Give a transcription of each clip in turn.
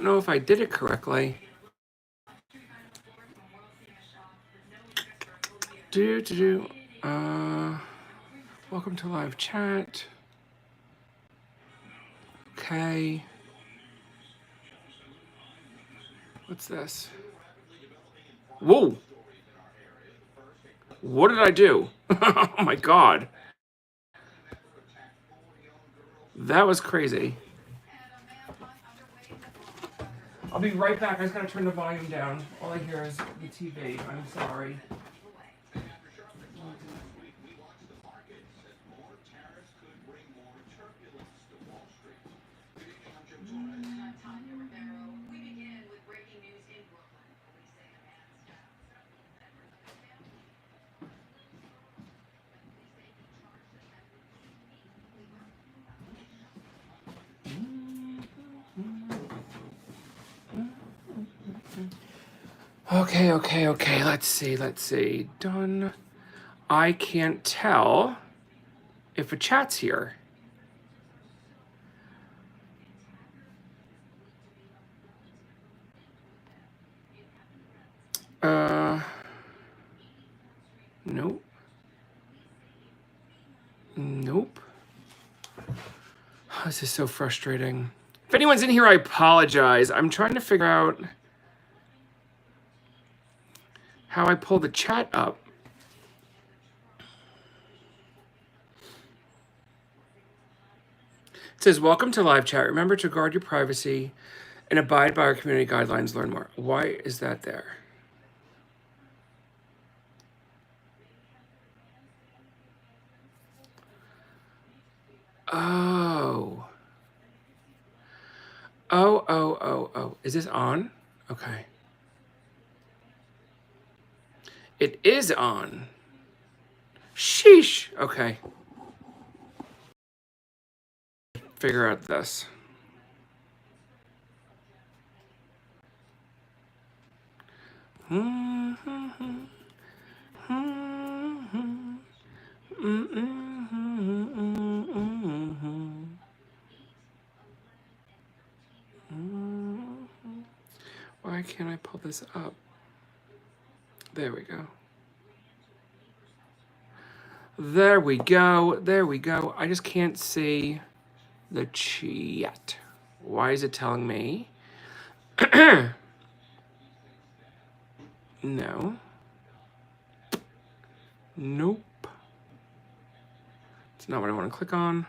know if I did it correctly. Welcome to live chat. Okay. What's this? Whoa. What did I do? Oh my God. That was crazy. I'll be right back. I just gotta turn the volume down. All I hear is the TV. I'm sorry. Okay. Let's see. Done. I can't tell if a chat's here. Nope. This is so frustrating. If anyone's in here, I apologize. I'm trying to figure out how I pull the chat up. It says, welcome to live chat. Remember to guard your privacy and abide by our community guidelines. Learn more. Why is that there? Oh. Is this on? Okay. It is on. Sheesh. Okay. Figure out this. Why can't I pull this up? There we go. There we go. I just can't see the chat. Why is it telling me? No. Nope. It's not what I want to click on.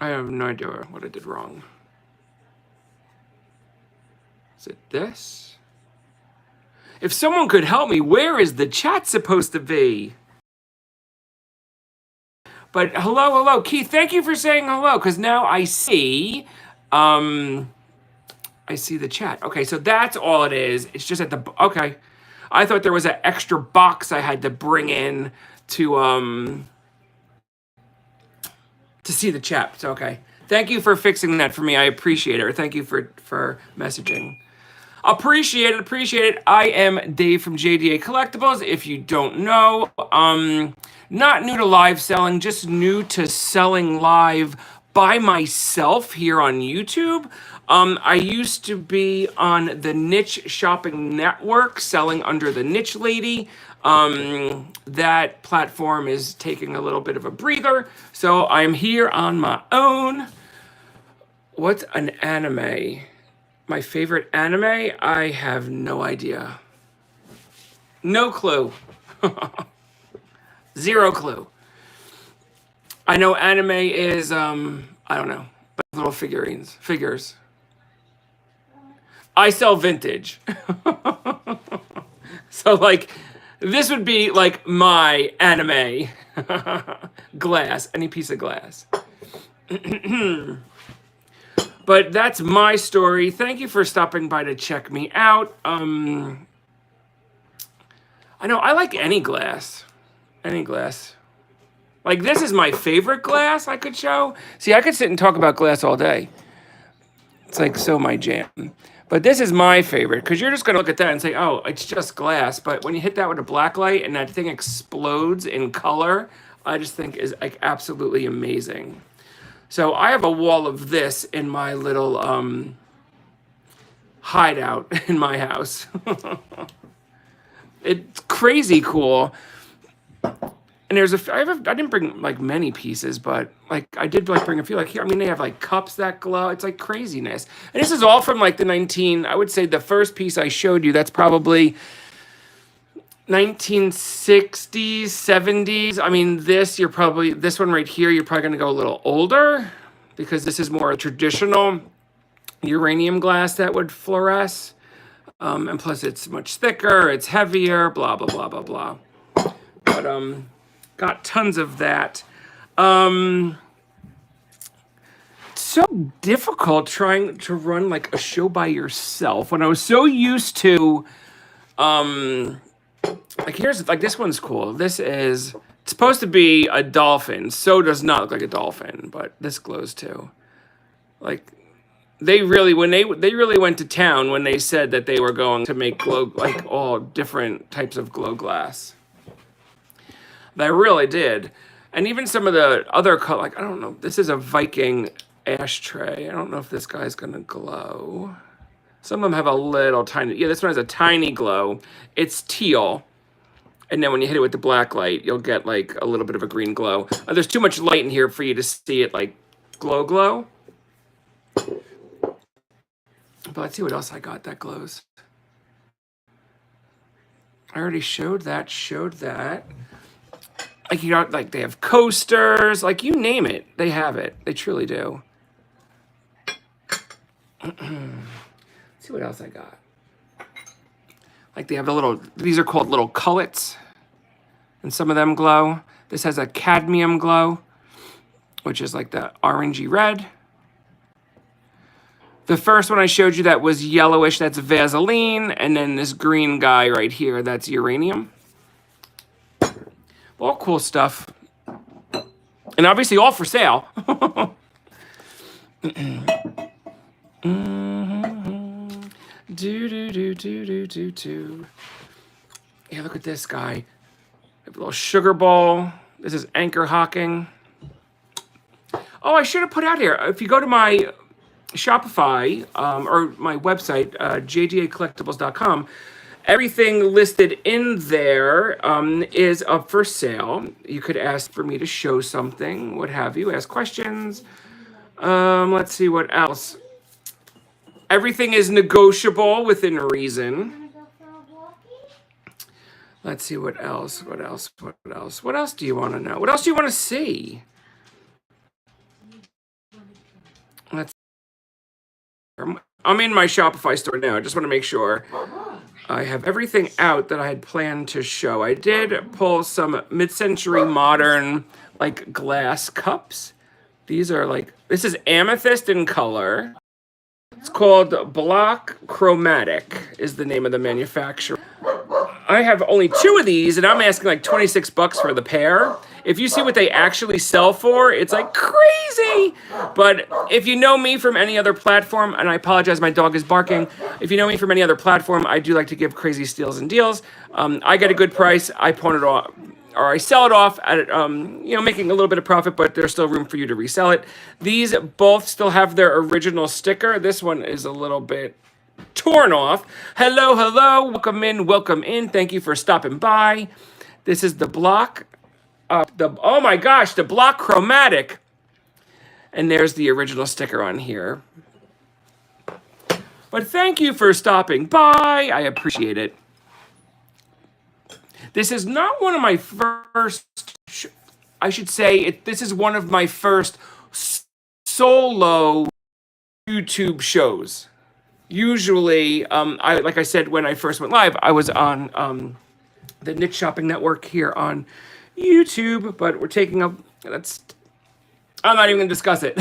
I have no idea what I did wrong. Is it this? If someone could help me, where is the chat supposed to be? But hello, Keith. Thank you for saying hello, because now I see, the chat. Okay, so that's all it is. It's just at the okay. I thought there was an extra box I had to bring in to see the chat. So okay. Thank you for fixing that for me. I appreciate it. Or thank you for messaging. Appreciate it. I am Dave from JDA Collectibles. If you don't know, not new to live selling, just new to selling live by myself here on YouTube. I used to be on the Niche Shopping Network, selling under the Niche Lady. That platform is taking a little bit of a breather, so I'm here on my own. What's an anime? My favorite anime? I have no idea. No clue. Zero clue. I know anime is, I don't know, little figures. I sell vintage. So, like, this would be, like, my anime glass, any piece of glass. But that's my story. Thank you for stopping by to check me out. I know, I like any glass. Any glass. Like, this is my favorite glass I could show. See, I could sit and talk about glass all day. It's like so my jam. But this is my favorite, because you're just going to look at that and say, oh, it's just glass. But when you hit that with a black light and that thing explodes in color, I just think is like absolutely amazing. So I have a wall of this in my little hideout in my house. It's crazy cool. And I didn't bring like many pieces, but like I did like bring a few. Like here, I mean, they have like cups that glow. It's like craziness. And this is all from like I would say the first piece I showed you, that's probably 1960s, 70s. I mean, this one right here, you're probably going to go a little older because this is more a traditional uranium glass that would fluoresce. And plus it's much thicker, it's heavier, blah, blah, blah, blah, blah. But got tons of that. It's so difficult trying to run like a show by yourself when I was so used to like here's like this one's cool. It's supposed to be a dolphin. So does not look like a dolphin, but this glows too. Like they really went to town when they said that they were going to make glow like all different types of glow glass. They really did. And even some of the other color, like I don't know, this is a Viking ashtray. I don't know if this guy's gonna glow. Some of them have a little tiny, yeah, this one has a tiny glow. It's teal. And then when you hit it with the black light, you'll get like a little bit of a green glow. There's too much light in here for you to see it like glow. But let's see what else I got that glows. I already showed that. Like you got like they have coasters, like you name it, they have it. They truly do. Let's see what else I got. Like they have these are called little cullets, and some of them glow. This has a cadmium glow, which is like the orangey red. The first one I showed you that was yellowish, that's Vaseline, and then this green guy right here, that's uranium. All cool stuff. And obviously all for sale. Do. Yeah, look at this guy. I have a little sugar bowl. This is anchor hocking. Oh, I should have put out here. If you go to my Shopify or my website, jdacollectibles.com, everything listed in there is up for sale. You could ask for me to show something, what have you, ask questions. Let's see what else. Everything is negotiable within reason. Let's see what else. What else do you want to know? What else do you want to see? I'm in my Shopify store now. I just want to make sure I have everything out that I had planned to show. I did pull some mid-century modern like glass cups. These are like, this is amethyst in color. It's called Block Chromatic is the name of the manufacturer. I have only 2 of these and I'm asking like 26 bucks for the pair. If you see what they actually sell for, it's like crazy. But if you know me from any other platform, and I apologize, my dog is barking. If you know me from any other platform, I do like to give crazy steals and deals. I get a good price. I pawn it off, or I sell it off at, making a little bit of profit, but there's still room for you to resell it. These both still have their original sticker. This one is a little bit torn off. Hello. Welcome in. Thank you for stopping by. This is the Block. Oh my gosh, the Block Chromatic. And there's the original sticker on here. But thank you for stopping by. I appreciate it. This is not one of my first, this is one of my first solo YouTube shows. Usually, like I said, when I first went live, I was on the Niche Shopping Network here on YouTube, but we're taking up, I'm not even going to discuss it.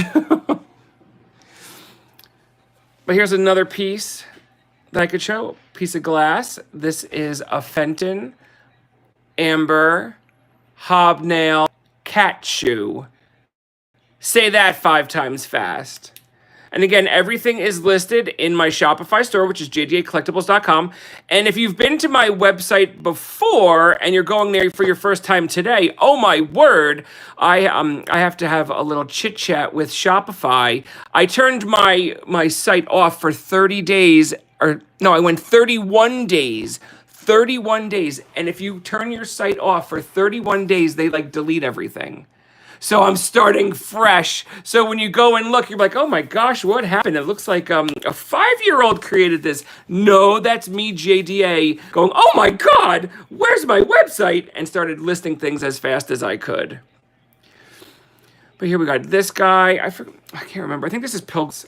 But here's another piece that I could show, a piece of glass. This is a Fenton Amber Hobnail Cat Shoe. Say that 5 times fast. And again, everything is listed in my Shopify store, which is jdacollectibles.com. And if you've been to my website before and you're going there for your first time today, oh my word, I have to have a little chit chat with Shopify. I turned my site off for 30 days, or no, I went 31 days. 31 days. And if you turn your site off for 31 days, they like delete everything. So I'm starting fresh. So when you go and look, you're like, oh my gosh, what happened? It looks like a 5-year-old created this. No, that's me, JDA, going, oh my God, where's my website? And started listing things as fast as I could. But here we got this guy. I can't remember. I think this is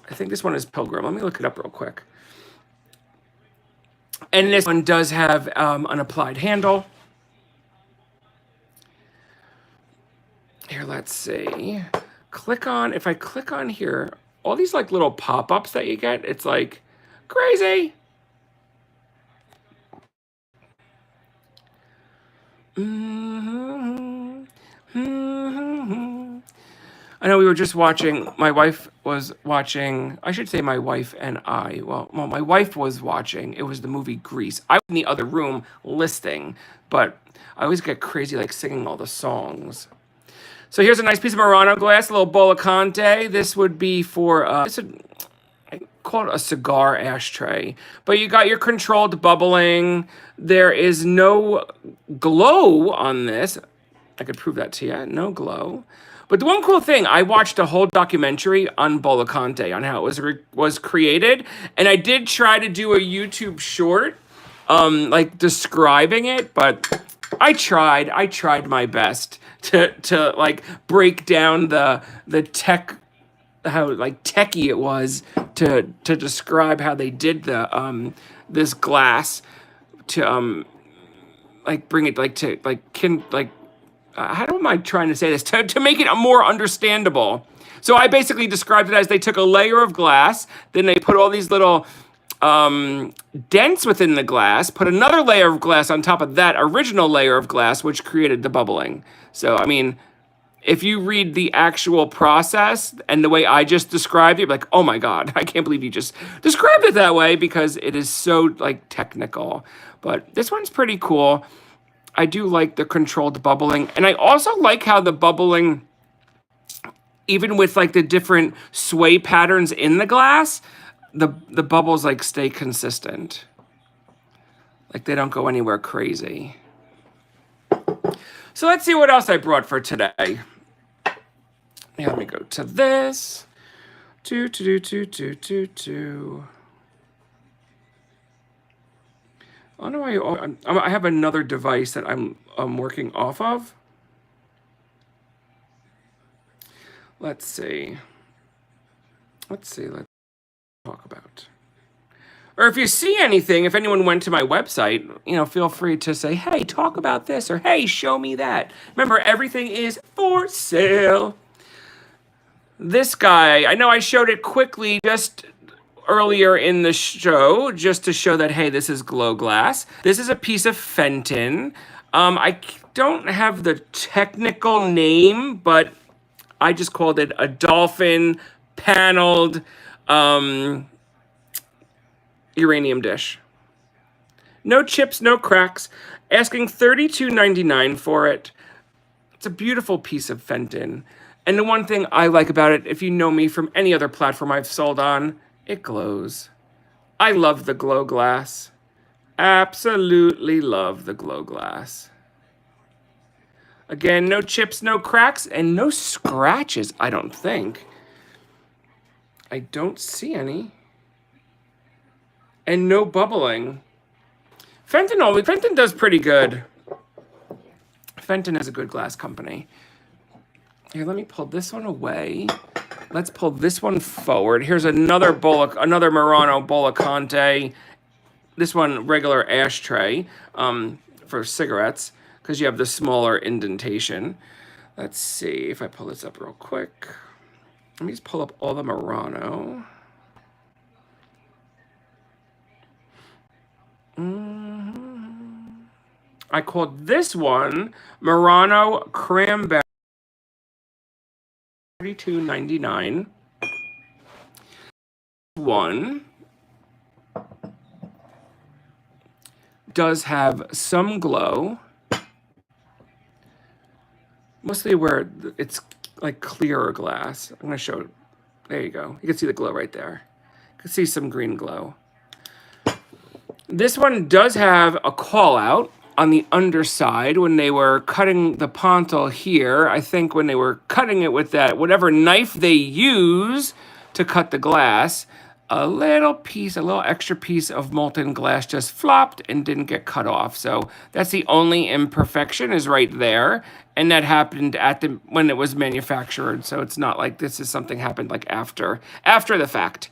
I think this one is Pilgrim. Let me look it up real quick. And this one does have an applied handle. Here, let's see. If I click on here, all these like little pop-ups that you get, it's like crazy. I know we were just watching, my wife was watching, I should say my wife and I, well, my wife was watching, it was the movie Grease. I was in the other room listening, but I always get crazy like singing all the songs. So here's a nice piece of Murano glass, a little bowl of Conte. This would be for, I call it a cigar ashtray. But you got your controlled bubbling. There is no glow on this. I could prove that to you. No glow. But the one cool thing, I watched a whole documentary on Bola Conte, on how it was created. And I did try to do a YouTube short, like describing it, but I tried my best to like break down the tech, how like techie it was to describe how they did the this glass to like bring it like to like how am I trying to say this to make it more understandable. So I basically described it as they took a layer of glass, then they put all these little dents within the glass, put another layer of glass on top of that original layer of glass, which created the bubbling. So, I mean, if you read the actual process and the way I just described it, you're like, oh my God, I can't believe you just described it that way, because it is so like technical. But this one's pretty cool. I do like the controlled bubbling. And I also like how the bubbling, even with like the different sway patterns in the glass, the bubbles like stay consistent. Like they don't go anywhere crazy. So let's see what else I brought for today. Yeah, let me go to this. I don't know why I have another device that I'm working off of. Let's see. Let's talk about. Or if you see anything, if anyone went to my website, feel free to say, hey, talk about this, or hey, show me that. Remember, everything is for sale. This guy, I know I showed it quickly just earlier in the show, just to show that, hey, this is glow glass. This is a piece of Fenton. I don't have the technical name, but I just called it a dolphin paneled uranium dish. No chips, no cracks. Asking $32.99 for it. It's a beautiful piece of Fenton. And the one thing I like about it, if you know me from any other platform I've sold on, it glows. I love the glow glass. Absolutely love the glow glass. Again, no chips, no cracks, and no scratches, I don't think. I don't see any. And no bubbling. Fenton does pretty good. Fenton is a good glass company. Here, let me pull this one away. Let's pull this one forward. Here's another Murano Bola Conte. This one, regular ashtray for cigarettes, because you have the smaller indentation. Let's see if I pull this up real quick. Let me just pull up all the Murano. I called this one Murano Cranberry, $32.99. one does have some glow, mostly where it's like clearer glass. I'm going to show it. There you go. You can see the glow right there. You can see some green glow. This one does have a call out on the underside when they were cutting the pontil here. I think when they were cutting it with that, whatever knife they use to cut the glass, a little extra piece of molten glass just flopped and didn't get cut off. So that's the only imperfection is right there. And that happened when it was manufactured. So it's not like this is something happened like after the fact.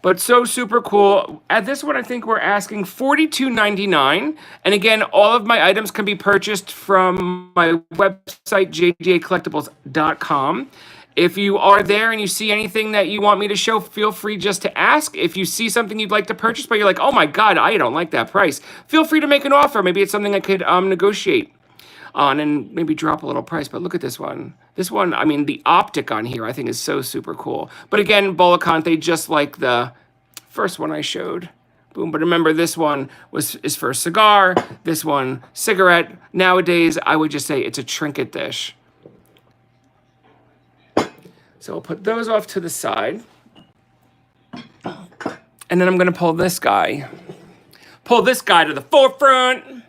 But so super cool. At this one, I think we're asking $42.99. And again, all of my items can be purchased from my website, jdacollectibles.com. If you are there and you see anything that you want me to show, feel free just to ask. If you see something you'd like to purchase, but you're like, oh my God, I don't like that price, feel free to make an offer. Maybe it's something I could negotiate on and maybe drop a little price. But look at this one. This one, I mean, the optic on here I think is so super cool. But again, Bollicante, just like the first one I showed. Boom. But remember, this one is for a cigar. This one, cigarette. Nowadays, I would just say it's a trinket dish. So we'll put those off to the side. And then I'm going to pull this guy. Pull this guy to the forefront.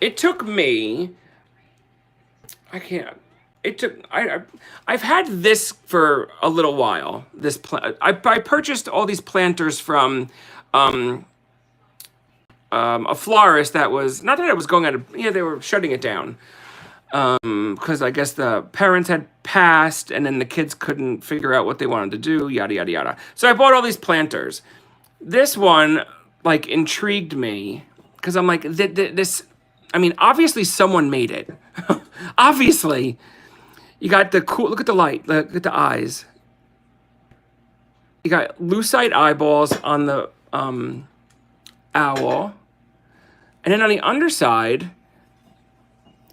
It took me... I've had this for a little while. I purchased all these planters from a florist that was... Not that I was going out of... Yeah, they were shutting it down. Because I guess the parents had passed and then the kids couldn't figure out what they wanted to do, yada, yada, yada. So I bought all these planters. This one, like, intrigued me because I'm like, this, I mean, obviously someone made it. Obviously. You got the cool, look at the light, look at the eyes. You got lucite eyeballs on the owl. And then on the underside,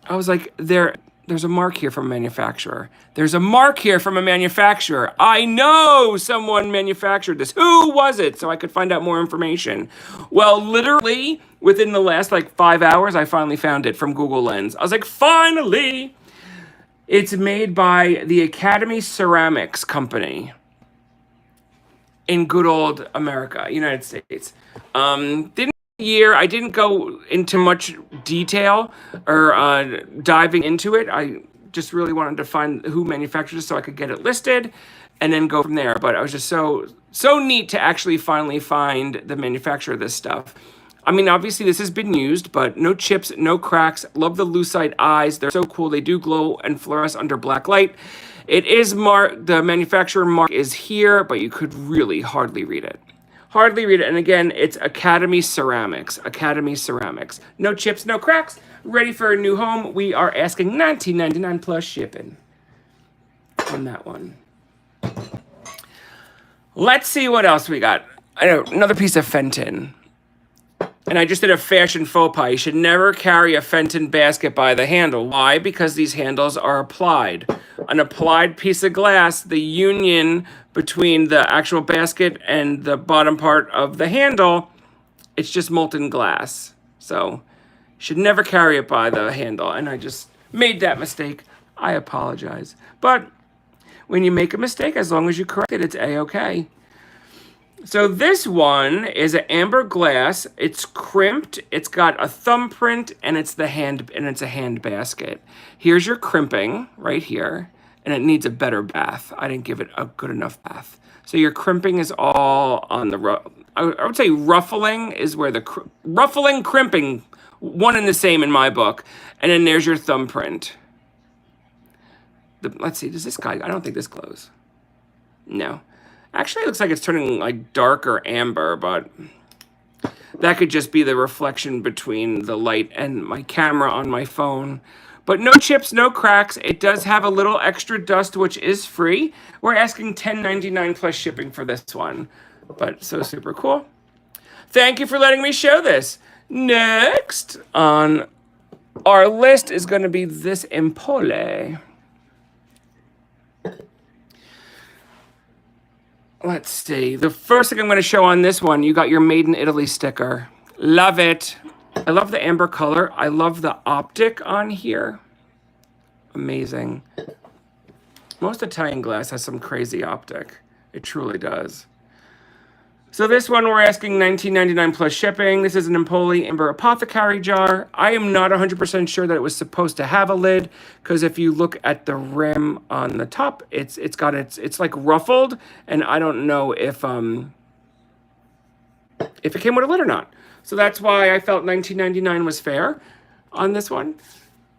I was like, there's a mark here from a manufacturer. There's a mark here from a manufacturer. I know someone manufactured this. Who was it? So I could find out more information. Well, literally within the last like 5 hours, I finally found it from Google Lens. I was like, finally! It's made by the Academy Ceramics Company in good old America, United States. I didn't go into much detail or diving into it. I just really wanted to find who manufactured it so I could get it listed and then go from there. But I was just so neat to actually finally find the manufacturer of this stuff. I mean, obviously this has been used, but no chips, no cracks. Love the lucite eyes. They're so cool. They do glow and fluoresce under black light. It is the manufacturer mark is here, but you could really hardly read it. Hardly read it. And again, it's Academy Ceramics. Academy Ceramics. No chips, no cracks. Ready for a new home. We are asking $19.99 plus shipping on that one. Let's see what else we got. I know, another piece of Fenton. And I just did a fashion faux pas. You should never carry a Fenton basket by the handle. Why? Because these handles are applied. An applied piece of glass, the union between the actual basket and the bottom part of the handle, it's just molten glass. So you should never carry it by the handle. And I just made that mistake. I apologize. But when you make a mistake, as long as you correct it, it's A-okay. So this one is an amber glass. It's crimped. It's got a thumbprint, and it's a hand basket. Here's your crimping right here, and it needs a better bath. I didn't give it a good enough bath. So your crimping is all on the I would say ruffling is where the ruffling, crimping, one and the same in my book. And then there's your thumbprint. Let's see. Does this guy? I don't think this glows. No. Actually, it looks like it's turning like darker amber, but that could just be the reflection between the light and my camera on my phone. But no chips, no cracks. It does have a little extra dust, which is free. We're asking $10.99 plus shipping for this one, but so super cool. Thank you for letting me show this. Next on our list is going to be this Empole. let's see. The first thing I'm going to show on this one, you got your Made in Italy sticker. Love it. I love the amber color. I love the optic on here. Amazing. Most Italian glass has some crazy optic. It truly does. So this one we're asking $19.99 plus shipping. This is an Empoli Amber Apothecary jar. I am not 100% sure that it was supposed to have a lid, because if you look at the rim on the top, it's like ruffled, and I don't know if it came with a lid or not. So that's why I felt $19.99 was fair on this one.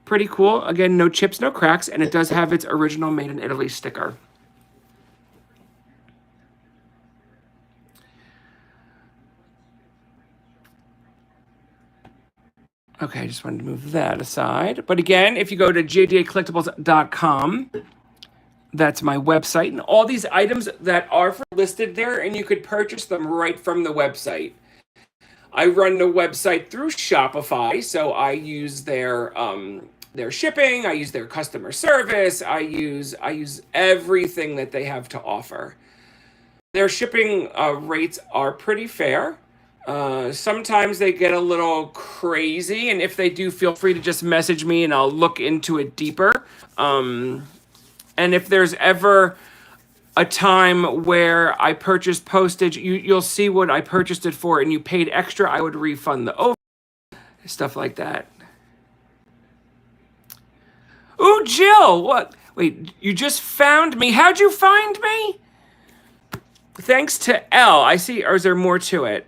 Pretty cool. Again, no chips, no cracks, and it does have its original Made in Italy sticker. Okay, I just wanted to move that aside. But again, if you go to jdacollectibles.com, that's my website, and all these items that are listed there, and you could purchase them right from the website. I run the website through Shopify, so I use their shipping, I use their customer service, I use everything that they have to offer. Their shipping rates are pretty fair. Sometimes they get a little crazy, and if they do, feel free to just message me and I'll look into it deeper. And if there's ever a time where I purchased postage, you'll see what I purchased it for, and you paid extra, I would refund the over, stuff like that. Ooh, Jill, what? Wait, you just found me. How'd you find me? Thanks to L. I see, or is there more to it?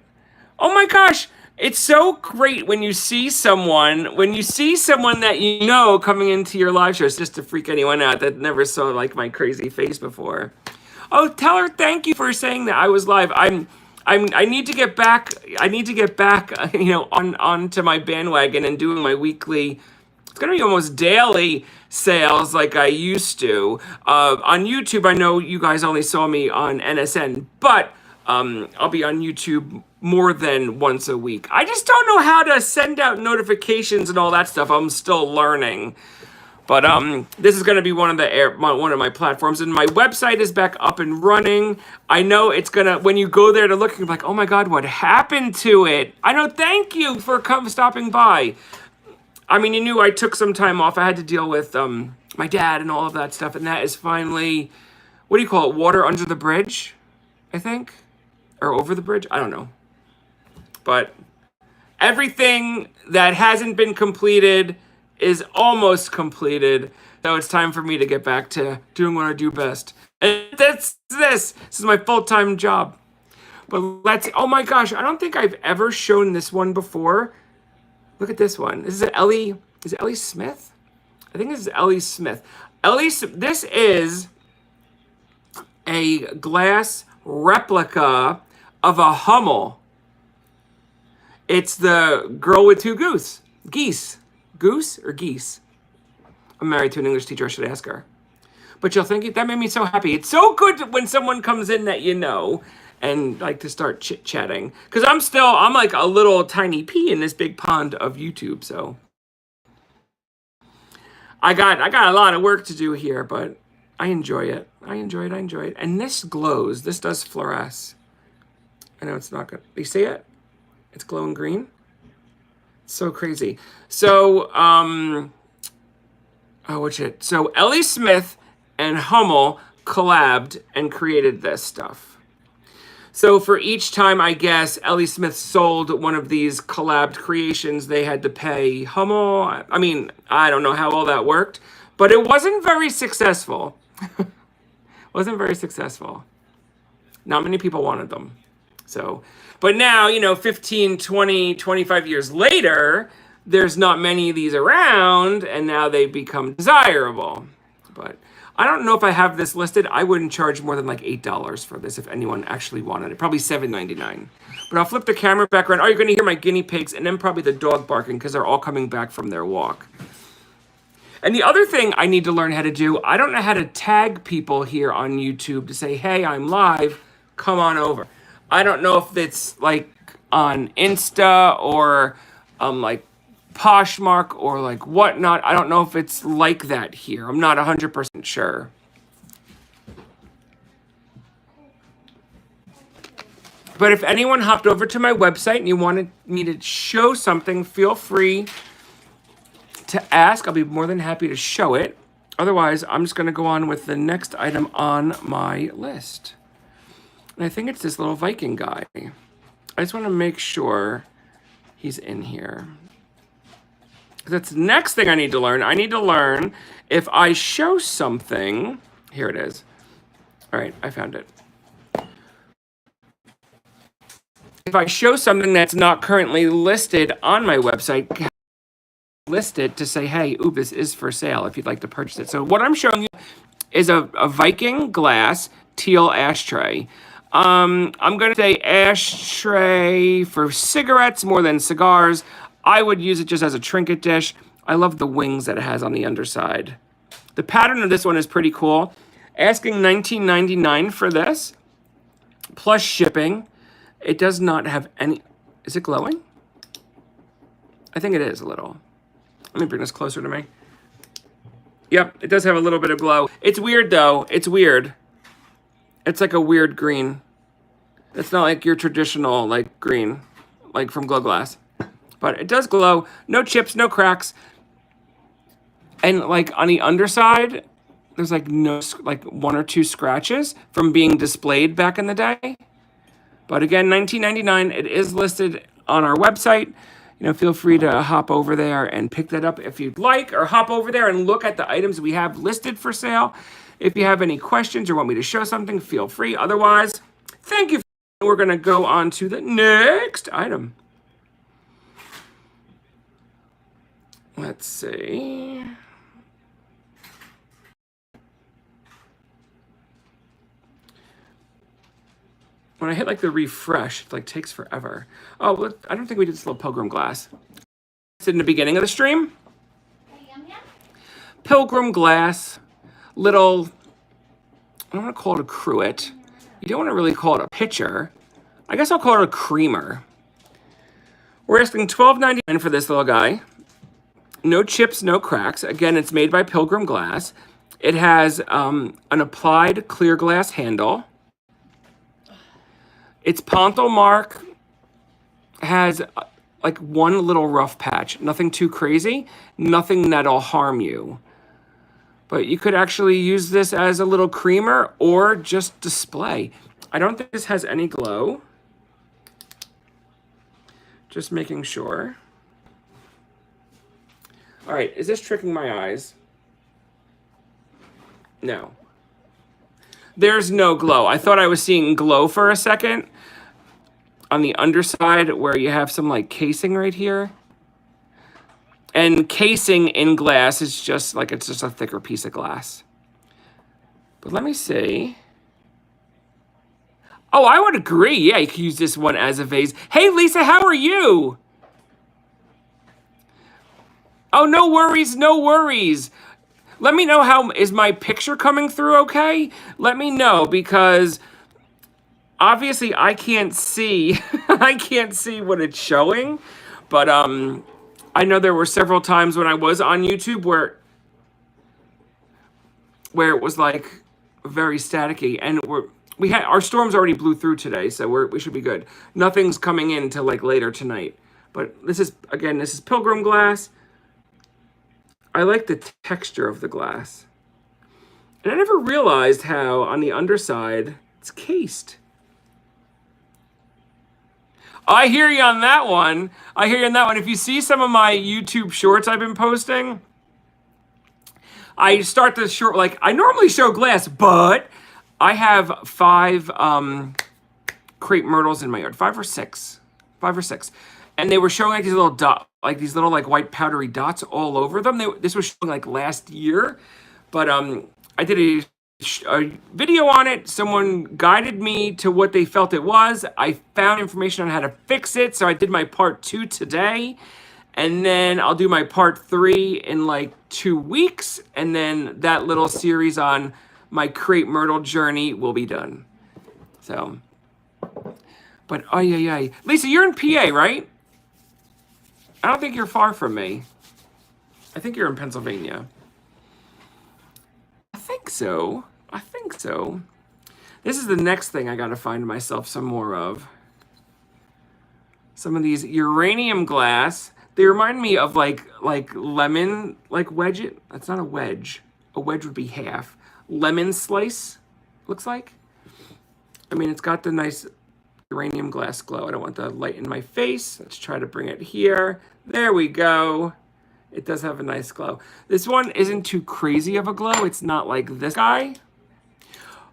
Oh my gosh, it's so great when you see someone that you know coming into your live shows, just to freak anyone out that never saw like my crazy face before. Oh, tell her thank you for saying that I was live. I need to get back. I need to get back, onto my bandwagon and doing my weekly. It's gonna be almost daily sales like I used to. On YouTube, I know you guys only saw me on NSN, but I'll be on YouTube more than once a week. I just don't know how to send out notifications and all that stuff. I'm still learning. But this is going to be one of my platforms, and my website is back up and running. I know it's gonna, when you go there to look, you're like, oh my God, what happened to it? I know. Thank you for stopping by. I mean, you knew I took some time off. I had to deal with my dad and all of that stuff, and that is finally, what do you call it? Water under the bridge, I think, or over the bridge. I don't know. But everything that hasn't been completed is almost completed. So it's time for me to get back to doing what I do best. And this is my full-time job. But oh my gosh, I don't think I've ever shown this one before. Look at this one. This is Ellie Smith? I think this is Ellie Smith. This is a glass replica of a Hummel. It's the girl with two geese. Goose or geese? I'm married to an English teacher. I should ask her. But you'll think that made me so happy. It's so good when someone comes in that you know and like to start chit-chatting. Because I'm like a little tiny pea in this big pond of YouTube. So I got a lot of work to do here, but I enjoy it. I enjoy it. And this glows. This does fluoresce. I know it's not good. You see it? It's glowing green. It's so crazy. So, So Ellie Smith and Hummel collabed and created this stuff. So for each time, I guess, Ellie Smith sold one of these collabed creations, they had to pay Hummel. I mean, I don't know how all that worked, but it wasn't very successful. Not many people wanted them. So, but now, 15, 20, 25 years later, there's not many of these around, and now they become desirable. But I don't know if I have this listed. I wouldn't charge more than like $8 for this if anyone actually wanted it. Probably $7.99. But I'll flip the camera back around. Oh, you're going to hear my guinea pigs, and then probably the dog barking because they're all coming back from their walk. And the other thing I need to learn how to do, I don't know how to tag people here on YouTube to say, hey, I'm live, come on over. I don't know if it's like on Insta or like Poshmark or like whatnot. I don't know if it's like that here. I'm not 100% sure. But if anyone hopped over to my website and you wanted me to show something, feel free to ask. I'll be more than happy to show it. Otherwise, I'm just going to go on with the next item on my list. And I think it's this little Viking guy. I just want to make sure he's in here. That's the next thing I need to learn. I need to learn if I show something. Here it is. All right, I found it. If I show something that's not currently listed on my website, list it to say, hey, ooh, this is for sale if you'd like to purchase it. So what I'm showing you is a Viking glass teal ashtray. I'm going to say ashtray for cigarettes more than cigars. I would use it just as a trinket dish. I love the wings that it has on the underside. The pattern of this one is pretty cool. Asking $19.99 for this, plus shipping. It does not have any... Is it glowing? I think it is a little. Let me bring this closer to me. Yep, it does have a little bit of glow. It's weird, though. It's weird. It's like a weird green. It's not like your traditional, like, green, like from Glow Glass. But it does glow. No chips, no cracks. And, like, on the underside, there's, like, no, like, 1 or 2 scratches from being displayed back in the day. But again, $19.99. It is listed on our website. You know, feel free to hop over there and pick that up if you'd like, or hop over there and look at the items we have listed for sale. If you have any questions or want me to show something, feel free. Otherwise, thank you. We're going to go on to the next item. Let's see. When I hit like the refresh, it like takes forever. Oh, I don't think we did this little Pilgrim glass. It's in the beginning of the stream. Pilgrim glass, little, I don't want to call it a cruet. You don't want to really call it a pitcher. I guess I'll call it a creamer. We're asking $12.99 for this little guy. No chips, no cracks. Again, it's made by Pilgrim Glass. It has an applied clear glass handle. Its pontil mark has like one little rough patch. Nothing too crazy. Nothing that'll harm you. But you could actually use this as a little creamer or just display. I don't think this has any glow. Just making sure. All right, is this tricking my eyes? No. There's no glow. I thought I was seeing glow for a second on the underside where you have some like casing right here. And casing in glass is just like, it's just a thicker piece of glass. But let me see. Oh, I would agree. Yeah, you could use this one as a vase. Hey, Lisa, how are you? Oh, no worries, no worries. Let me know how, is my picture coming through okay? Let me know, because obviously I can't see, I can't see what it's showing, but I know there were several times when I was on YouTube where it was like very staticky, and we had, our storms already blew through today, so we should be good. Nothing's coming in till like later tonight. But this is, again, this is Pilgrim Glass. I like the texture of the glass. And I never realized how on the underside it's cased. I hear you on that one. I hear you on that one. If you see some of my YouTube shorts I've been posting, I start the short, like I normally show glass, but I have 5 crepe myrtles in my yard, 5 or 6. And they were showing like these little dots, like these little like white powdery dots all over them. This was showing like last year, but I did a video on it. Someone guided me to what they felt it was. I found information on how to fix it, so I did my part 2 today, and then I'll do my part 3 in like 2 weeks, and then that little series on my crepe myrtle journey will be done. So, but Lisa, you're in PA, right? I don't think you're far from me. I think you're in Pennsylvania. I think so. This is the next thing I gotta find myself some more of. Some of these uranium glass. They remind me of like lemon, like wedge it. That's not a wedge. A wedge would be half. Lemon slice, looks like. I mean, it's got the nice uranium glass glow. I don't want the light in my face. Let's try to bring it here. There we go. It does have a nice glow. This one isn't too crazy of a glow. It's not like this guy.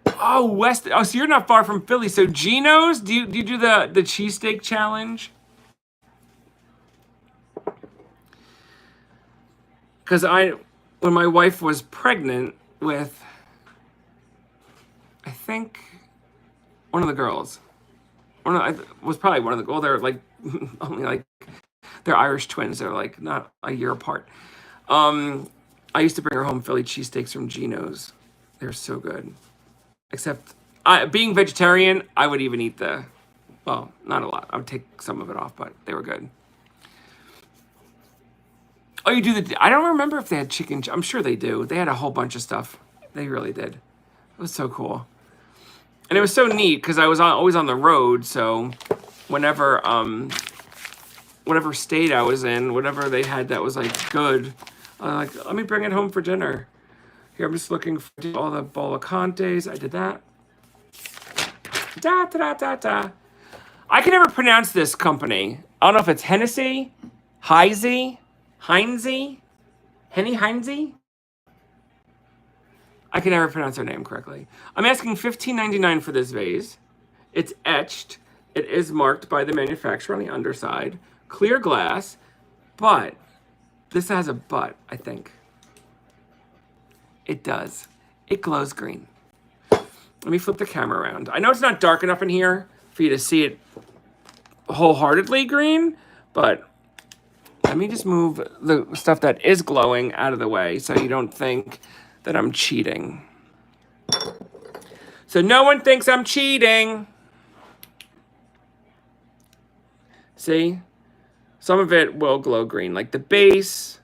Oh, West. Oh, so you're not far from Philly. So Geno's, do you do the cheesesteak challenge? Because when my wife was pregnant with, I think, one of the girls, was probably one of the, well, they're like, only like, they're Irish twins. They're like not a year apart. I used to bring her home Philly cheesesteaks from Geno's. They're so good. Except, being vegetarian, I would even eat well, not a lot. I would take some of it off, but they were good. Oh, you do I don't remember if they had chicken. I'm sure they do. They had a whole bunch of stuff. They really did. It was so cool. And it was so neat because I was always on the road. So whenever, whatever state I was in, whatever they had that was like good, like, let me bring it home for dinner. Here, I'm just looking for all the Bolacontes. I did that. Da, da, da, da. I can never pronounce this company. I don't know if it's Hennessy, Heinze, Henny Heinze. I can never pronounce their name correctly. I'm asking $15.99 for this vase. It's etched. It is marked by the manufacturer on the underside. Clear glass, but this has a but, I think. It does. It glows green. Let me flip the camera around. I know it's not dark enough in here for you to see it wholeheartedly green, but let me just move the stuff that is glowing out of the way so you don't think that I'm cheating. So no one thinks I'm cheating. See? Some of it will glow green, like the base,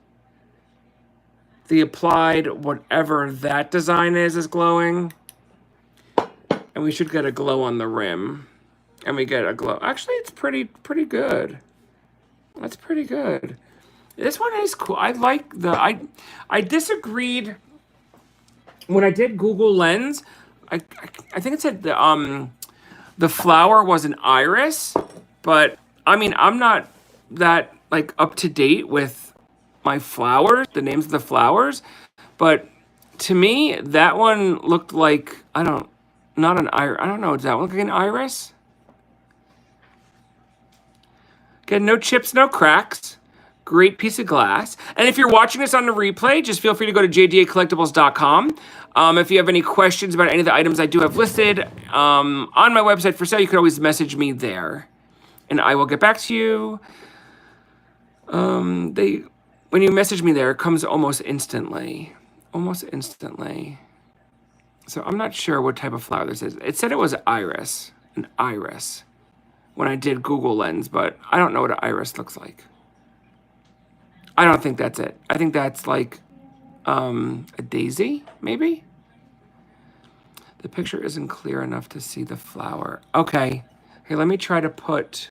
the applied, whatever that design is glowing. And we should get a glow on the rim. And we get a glow. Actually, it's pretty good. That's pretty good. This one is cool. I like I disagreed when I did Google Lens. I think it said the flower was an iris, but I mean, I'm not that like up to date with my flowers, the names of the flowers, but to me that one looked like not an iris. I don't know. Does that look like an iris? Again, no chips, no cracks. Great piece of glass. And if you're watching this on the replay, just feel free to go to jdacollectibles.com. If you have any questions about any of the items I do have listed on my website for sale, you can always message me there, and I will get back to you. When you message me there, it comes almost instantly. Almost instantly. So I'm not sure what type of flower this is. It said it was iris, an iris, when I did Google Lens, but I don't know what an iris looks like. I don't think that's it. I think that's like a daisy, maybe? The picture isn't clear enough to see the flower. Okay. Hey, let me try to put...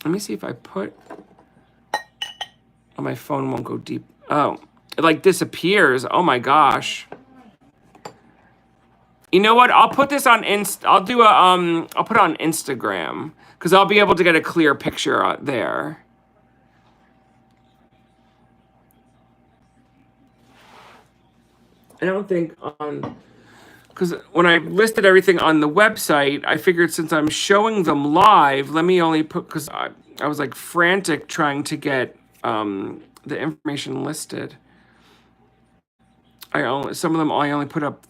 Let me see if I put... Oh, my phone won't go deep. Oh, it like disappears. Oh my gosh. You know what? I'll put this on I'll do a I'll put it on Instagram because I'll be able to get a clear picture out there. I don't think because when I listed everything on the website, I figured since I'm showing them live, let me only put, because I was like frantic trying to get the information listed. Some of them I only put up.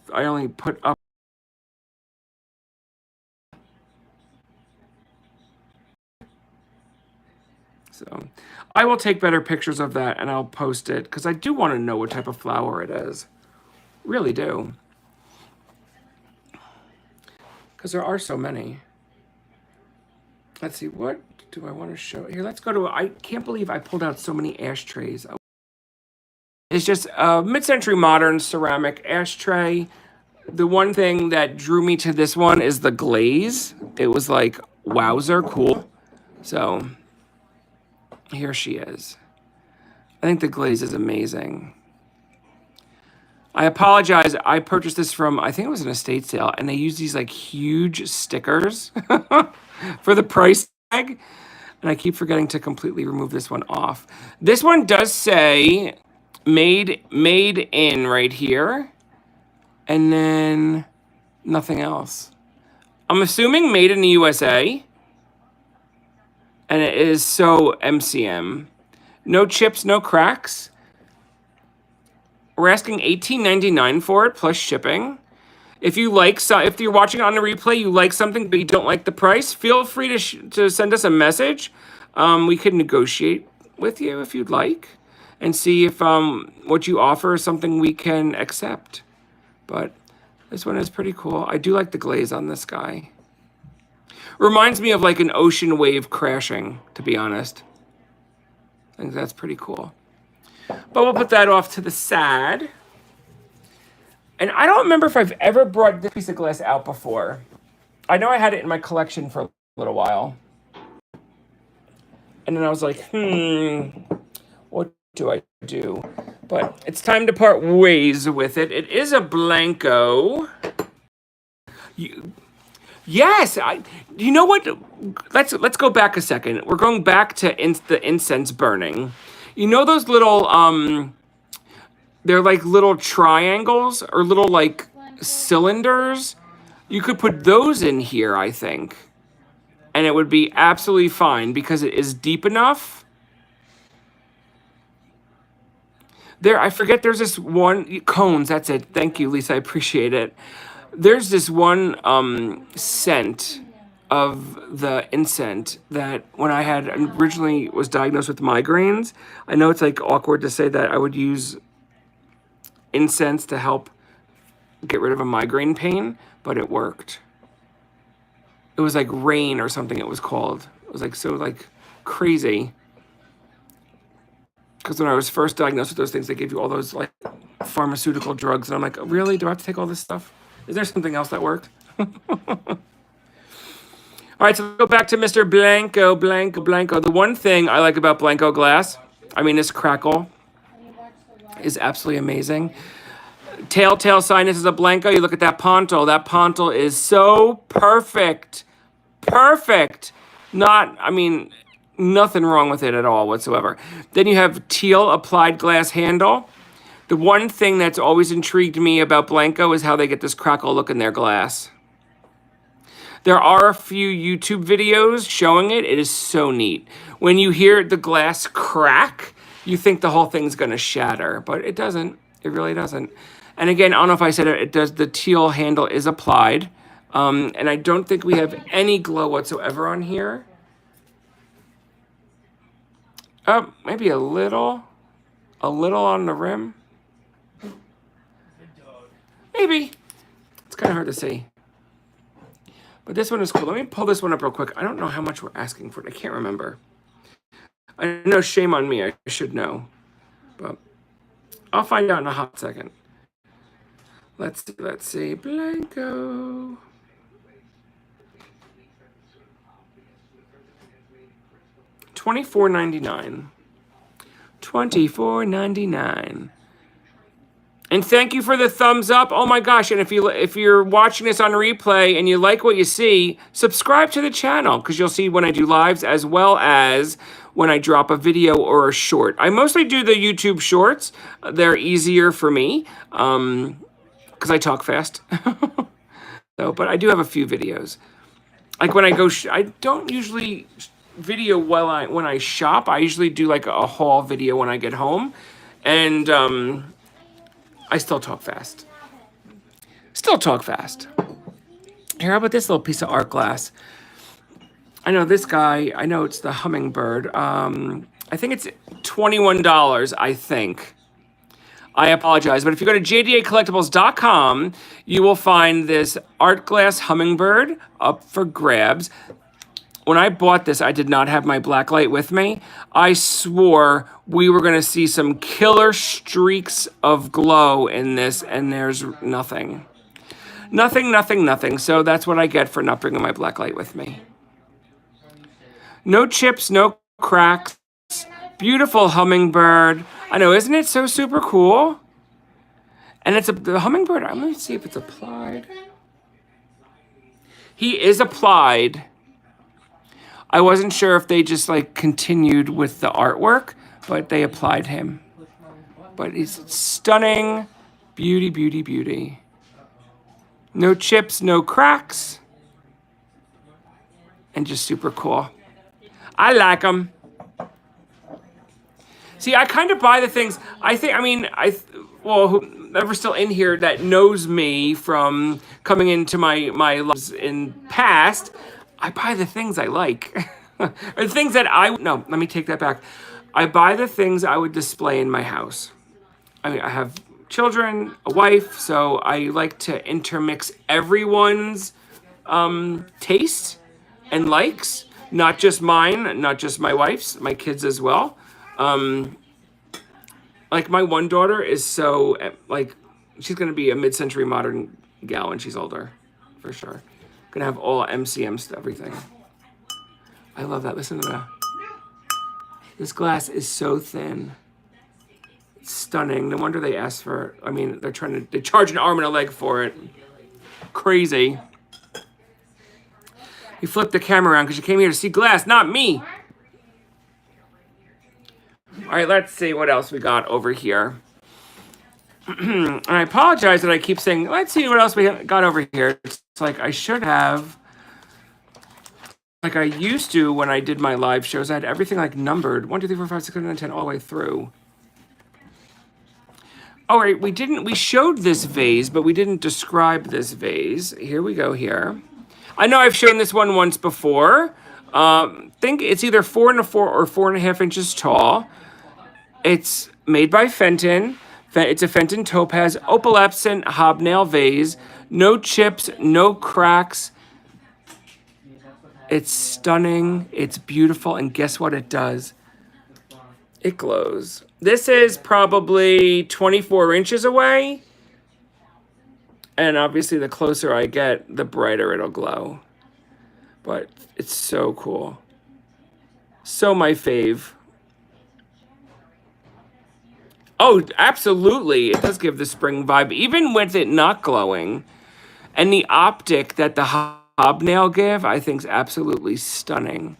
So I will take better pictures of that and I'll post it because I do want to know what type of flower it is. Really do. Because there are so many. Let's see, what do I want to show? Here, let's go to, I can't believe I pulled out so many ashtrays. It's just a mid-century modern ceramic ashtray. The one thing that drew me to this one is the glaze. It was like, wowzer, cool. So here she is. I think the glaze is amazing. I apologize. I purchased this from, I think it was an estate sale, and they use these like huge stickers for the price tag. And I keep forgetting to completely remove this one off. This one does say made in right here. And then nothing else. I'm assuming made in the USA. And it is so MCM. No chips, no cracks. We're asking $18.99 for it plus shipping. If you like, if you're watching on the replay, you like something but you don't like the price, feel free to send us a message. We could negotiate with you if you'd like, and see if what you offer is something we can accept. But this one is pretty cool. I do like the glaze on this guy. Reminds me of like an ocean wave crashing, to be honest. I think that's pretty cool. But we'll put that off to the side. And I don't remember if I've ever brought this piece of glass out before. I know I had it in my collection for a little while. And then I was like, what do I do? But it's time to part ways with it. It is a Blanco. Yes, you know what? Let's go back a second. We're going back to the incense burning. You know those little they're like little triangles or little like cylinders. You could put those in here, I think. And it would be absolutely fine because it is deep enough. There, I forget, there's this one, cones, that's it. Thank you, Lisa, I appreciate it. There's this one scent of the incense that when I had originally was diagnosed with migraines, I know it's like awkward to say that I would use incense to help get rid of a migraine pain, but it worked. It was like rain or something it was called. It was like so like crazy. Because when I was first diagnosed with those things, they gave you all those like pharmaceutical drugs. And I'm like, really? Do I have to take all this stuff? Is there something else that worked? All right, so let's go back to Mr. Blanco. The one thing I like about Blanco glass, I mean, this crackle is absolutely amazing. Telltale sign, this is a Blanco. You look at that pontil. That pontil is so perfect. Perfect. Nothing wrong with it at all whatsoever. Then you have teal applied glass handle. The one thing that's always intrigued me about Blanco is how they get this crackle look in their glass. There are a few YouTube videos showing it. It is so neat. When you hear the glass crack, you think the whole thing's gonna shatter, but it doesn't. It really doesn't. And again, I don't know if I said it, it does, the teal handle is applied. And I don't think we have any glow whatsoever on here. Maybe a little on the rim. Maybe. It's kind of hard to see. But this one is cool. Let me pull this one up real quick. I don't know how much we're asking for it. I can't remember. I know, shame on me. I should know. But I'll find out in a hot second. Let's see. Blanco. $24.99. $24.99. And thank you for the thumbs up. Oh my gosh! And if you're watching this on replay and you like what you see, subscribe to the channel because you'll see when I do lives as well as when I drop a video or a short. I mostly do the YouTube shorts. They're easier for me because I talk fast. So, but I do have a few videos. Like when I go, I don't usually video when I shop. I usually do like a haul video when I get home, and I still talk fast. Here, how about this little piece of art glass? I know this guy. I know it's the hummingbird. I think it's $21. I think. I apologize, but if you go to jdacollectibles.com, you will find this art glass hummingbird up for grabs. When I bought this, I did not have my black light with me. I swore we were going to see some killer streaks of glow in this, and there's nothing. Nothing. So that's what I get for not bringing my black light with me. No chips, no cracks. Beautiful hummingbird. I know, isn't it so super cool? And it's the hummingbird. I'm going to see if it's applied. He is applied. I wasn't sure if they just like continued with the artwork, but they applied him. But he's stunning. Beauty, beauty, beauty. No chips, no cracks. And just super cool. I like them. See, I kind of buy the things. Whoever's still in here that knows me from coming into my lives in past, I buy the things I like. Or the things that no, let me take that back. I buy the things I would display in my house. I mean, I have children, a wife, so I like to intermix everyone's taste and likes, not just mine, not just my wife's, my kids as well. Like my one daughter is so like she's gonna be a mid-century modern gal when she's older, for sure. Gonna have all MCM stuff, everything. I love that. Listen to that. This glass is so thin. It's stunning. No wonder they asked for. I mean, they charge an arm and a leg for it. Crazy. You flipped the camera around because you came here to see glass, not me. All right, let's see what else we got over here. And I apologize that I keep saying, let's see what else we got over here. It's like I should have, like I used to when I did my live shows, I had everything like numbered 1, 2, 3, 4, 5, 6, 7, 8, 9, 10 all the way through. All right, we showed this vase, but we didn't describe this vase. Here we go here. I know I've shown this one once before. Think it's either 4 1/4 or 4.5 inches tall. It's made by Fenton. It's a Fenton Topaz opalescent hobnail vase. No chips, no cracks. It's stunning. It's beautiful. And guess what it does? It glows. This is probably 24 inches away. And obviously the closer I get, the brighter it'll glow. But it's so cool. So my fave. Oh, absolutely. It does give the spring vibe, even with it not glowing. And the optic that the hobnail give, I think is absolutely stunning.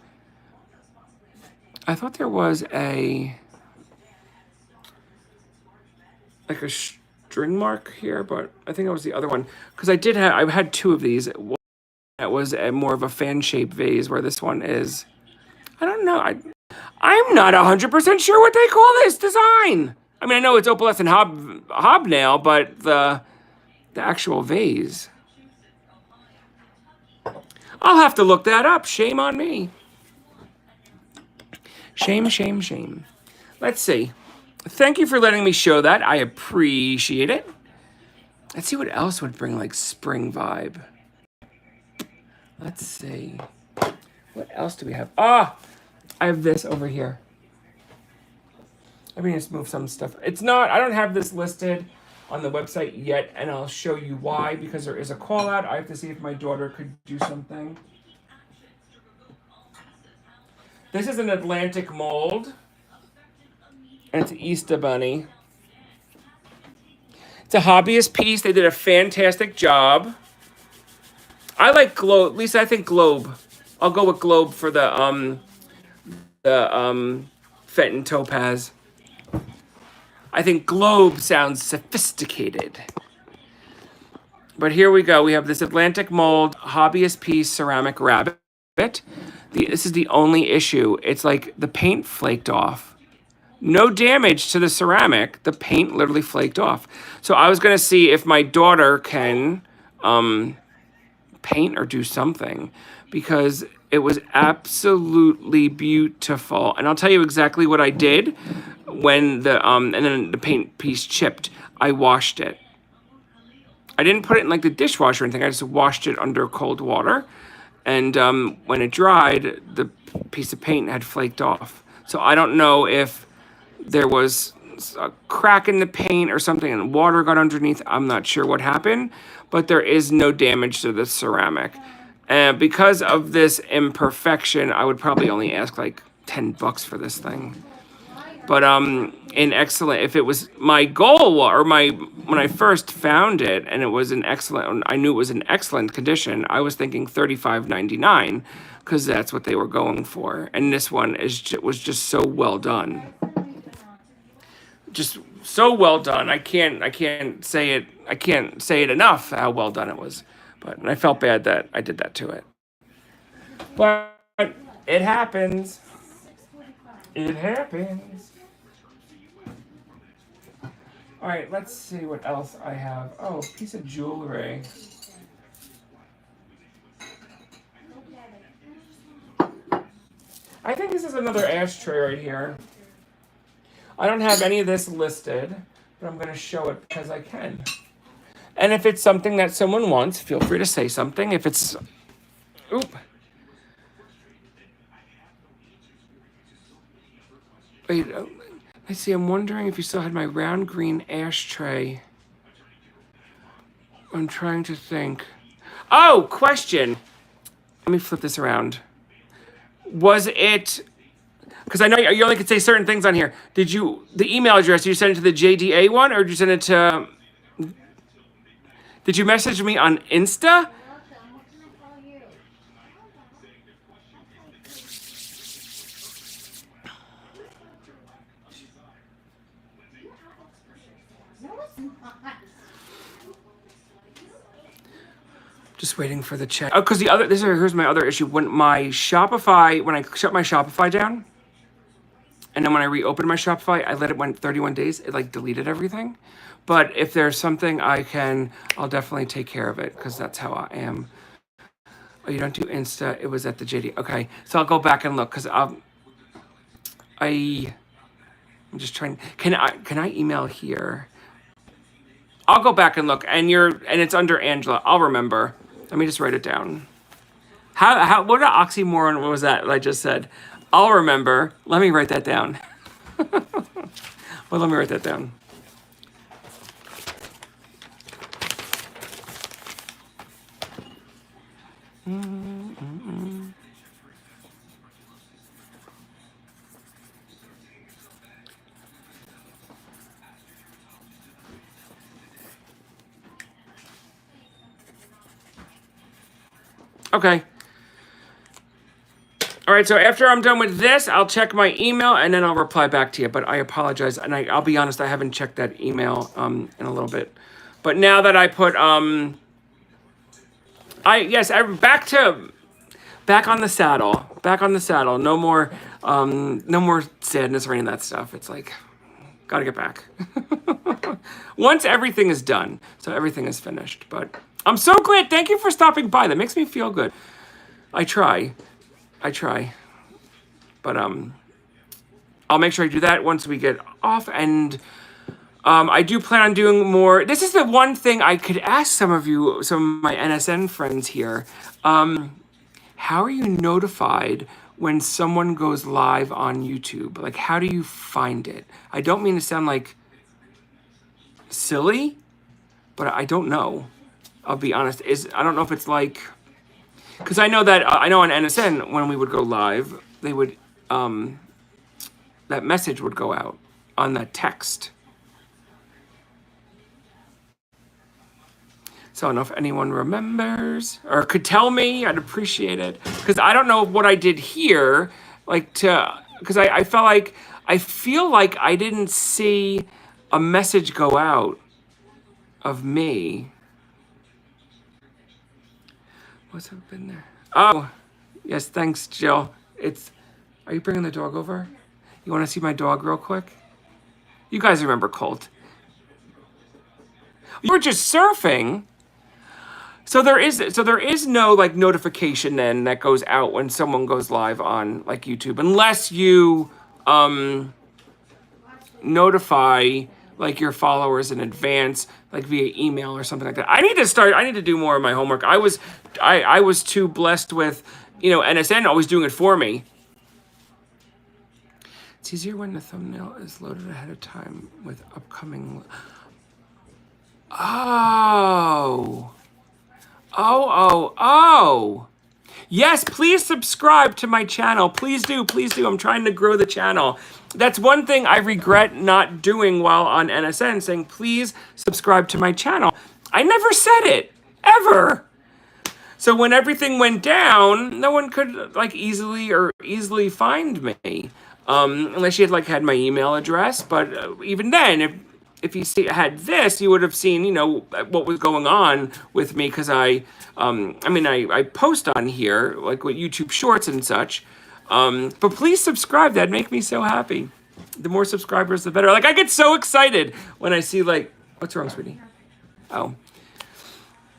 I thought there was like a string mark here, but I think that was the other one. Because I had 2 of these. That was more of a fan-shaped vase, where this one is. I don't know. I'm not 100% sure what they call this design. I mean, I know it's opalescent hobnail, but the actual vase. I'll have to look that up. Shame on me. Shame, shame, shame. Let's see. Thank you for letting me show that. I appreciate it. Let's see what else would bring like spring vibe. Let's see. What else do we have? I have this over here. Let me just move some stuff. I don't have this listed on the website yet, and I'll show you why, because there is a call out. I have to see if my daughter could do something. This is an Atlantic mold, and it's an Easter bunny. It's a hobbyist piece. They did a fantastic job. I like globe. At least I think globe. I'll go with globe for the Fenton Topaz. I think globe sounds sophisticated. But here we go. We have this Atlantic mold hobbyist piece ceramic rabbit. This is the only issue. It's like the paint flaked off. No damage to the ceramic. The paint literally flaked off. So I was going to see if my daughter can paint or do something, because it was absolutely beautiful. And I'll tell you exactly what I did when and then the paint piece chipped. I washed it. I didn't put it in like the dishwasher or anything. I just washed it under cold water. And when it dried, the piece of paint had flaked off. So I don't know if there was a crack in the paint or something and water got underneath. I'm not sure what happened, but there is no damage to the ceramic. And because of this imperfection, I would probably only ask like $10 for this thing. But in excellent, if it was my goal or my when I first found it and it was an excellent, I knew it was in excellent condition. I was thinking $35.99 because that's what they were going for. And this one was just so well done, just so well done. I can't say it enough how well done it was. But I felt bad that I did that to it. But it happens. It happens. All right, let's see what else I have. Oh, a piece of jewelry. I think this is another ashtray right here. I don't have any of this listed, but I'm going to show it because I can. And if it's something that someone wants, feel free to say something. If it's... Oop. Wait, let's see, I'm wondering if you still had my round green ashtray. I'm trying to think. Oh, question. Let me flip this around. Was it... Because I know you only could say certain things on here. Did you... The email address, did you send it to the JDA one, or did you send it to... Did you message me on Insta? Just waiting for the check. Oh, because here's my other issue. When I shut my Shopify down, and then when I reopened my Shopify, I let it went 31 days. It like deleted everything. But if there's something I'll definitely take care of it because that's how I am. Oh, you don't do Insta. It was at the JD. Okay, so I'll go back and look because I'm just trying. Can I email here? I'll go back and look, and it's under Angela. I'll remember. Let me just write it down. What an oxymoron was that I just said? I'll remember. Let me write that down. Well, let me write that down. Okay. All right, so after I'm done with this, I'll check my email and then I'll reply back to you. But I apologize, and I'll be honest, I haven't checked that email in a little bit. But now that I put back on the saddle. No more sadness or any of that stuff. It's like, gotta get back. Once everything is done, so everything is finished. But I'm so glad. Thank you for stopping by. That makes me feel good. I try. But I'll make sure I do that once we get off. And I do plan on doing more. This is the one thing I could ask some of my NSN friends here. How are you notified when someone goes live on YouTube? Like, how do you find it? I don't mean to sound like silly, but I don't know. I'll be honest. I don't know if it's like, because I know on NSN when we would go live, they would that message would go out on that text. So I don't know if anyone remembers or could tell me. I'd appreciate it because I don't know what I did here. Because I feel like I didn't see a message go out of me. What's up in there? Oh, yes, thanks, Jill. Are you bringing the dog over? You want to see my dog real quick? You guys remember Colt. You were just surfing. So there is no like notification then that goes out when someone goes live on like YouTube, unless you notify like your followers in advance, like via email or something like that. I need to do more of my homework. I was too blessed with, NSN always doing it for me. It's easier when the thumbnail is loaded ahead of time with upcoming. Oh. Yes, please subscribe to my channel. Please do. Please do. I'm trying to grow the channel. That's one thing I regret not doing while on NSN, saying, please subscribe to my channel. I never said it, ever. So when everything went down, no one could like easily find me, unless you had my email address. But even then, if you had this, you would have seen what was going on with me, because I post on here like with YouTube Shorts and such. But please subscribe. That'd make me so happy. The more subscribers, the better. Like I get so excited when I see what's wrong, sweetie? Oh.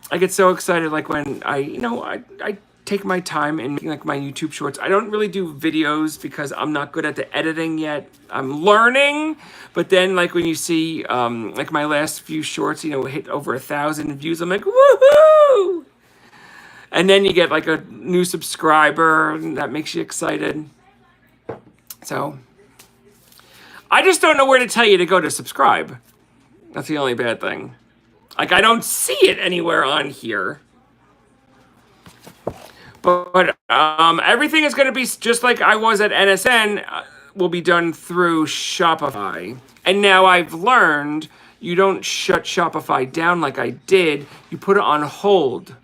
I get so excited like when I take my time in making like my YouTube Shorts. I don't really do videos because I'm not good at the editing yet. I'm learning. But then like when you see like my last few shorts, hit over 1,000 views, I'm like, woohoo! And then you get like a new subscriber, and that makes you excited. So I just don't know where to tell you to go to subscribe. That's the only bad thing. Like, I don't see it anywhere on here. But everything is going to be just like I was at NSN, will be done through Shopify. And now I've learned you don't shut Shopify down like I did. You put it on hold.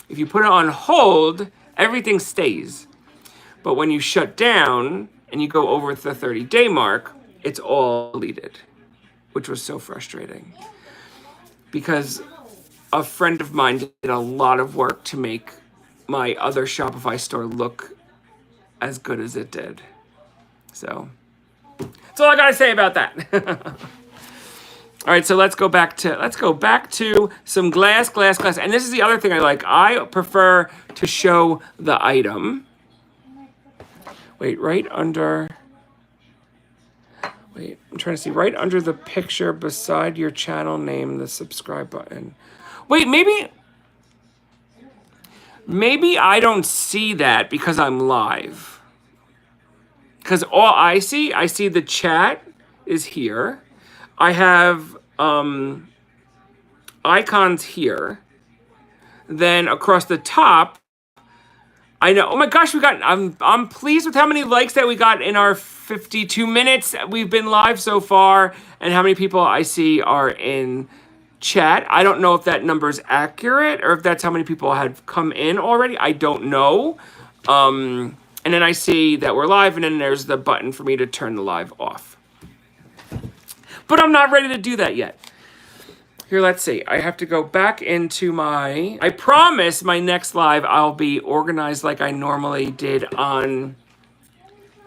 If you put it on hold, everything stays. But when you shut down and you go over the 30-day mark, it's all deleted, which was so frustrating. Because a friend of mine did a lot of work to make my other Shopify store look as good as it did. So that's all I gotta say about that. All right, so let's go back to some glass. And this is the other thing I like. I prefer to show the item. Wait, I'm trying to see right under the picture beside your channel name, the subscribe button. Wait, maybe I don't see that because I'm live. Because all I see the chat is here. I have icons here. Then across the top, I know. Oh my gosh, I'm pleased with how many likes that we got in our 52 minutes we've been live so far, and how many people I see are in chat. I don't know if that number is accurate or if that's how many people have come in already. I don't know. And then I see that we're live, and then there's the button for me to turn the live off. But I'm not ready to do that yet. Here, let's see. I have to go back into I promise my next live I'll be organized like I normally did on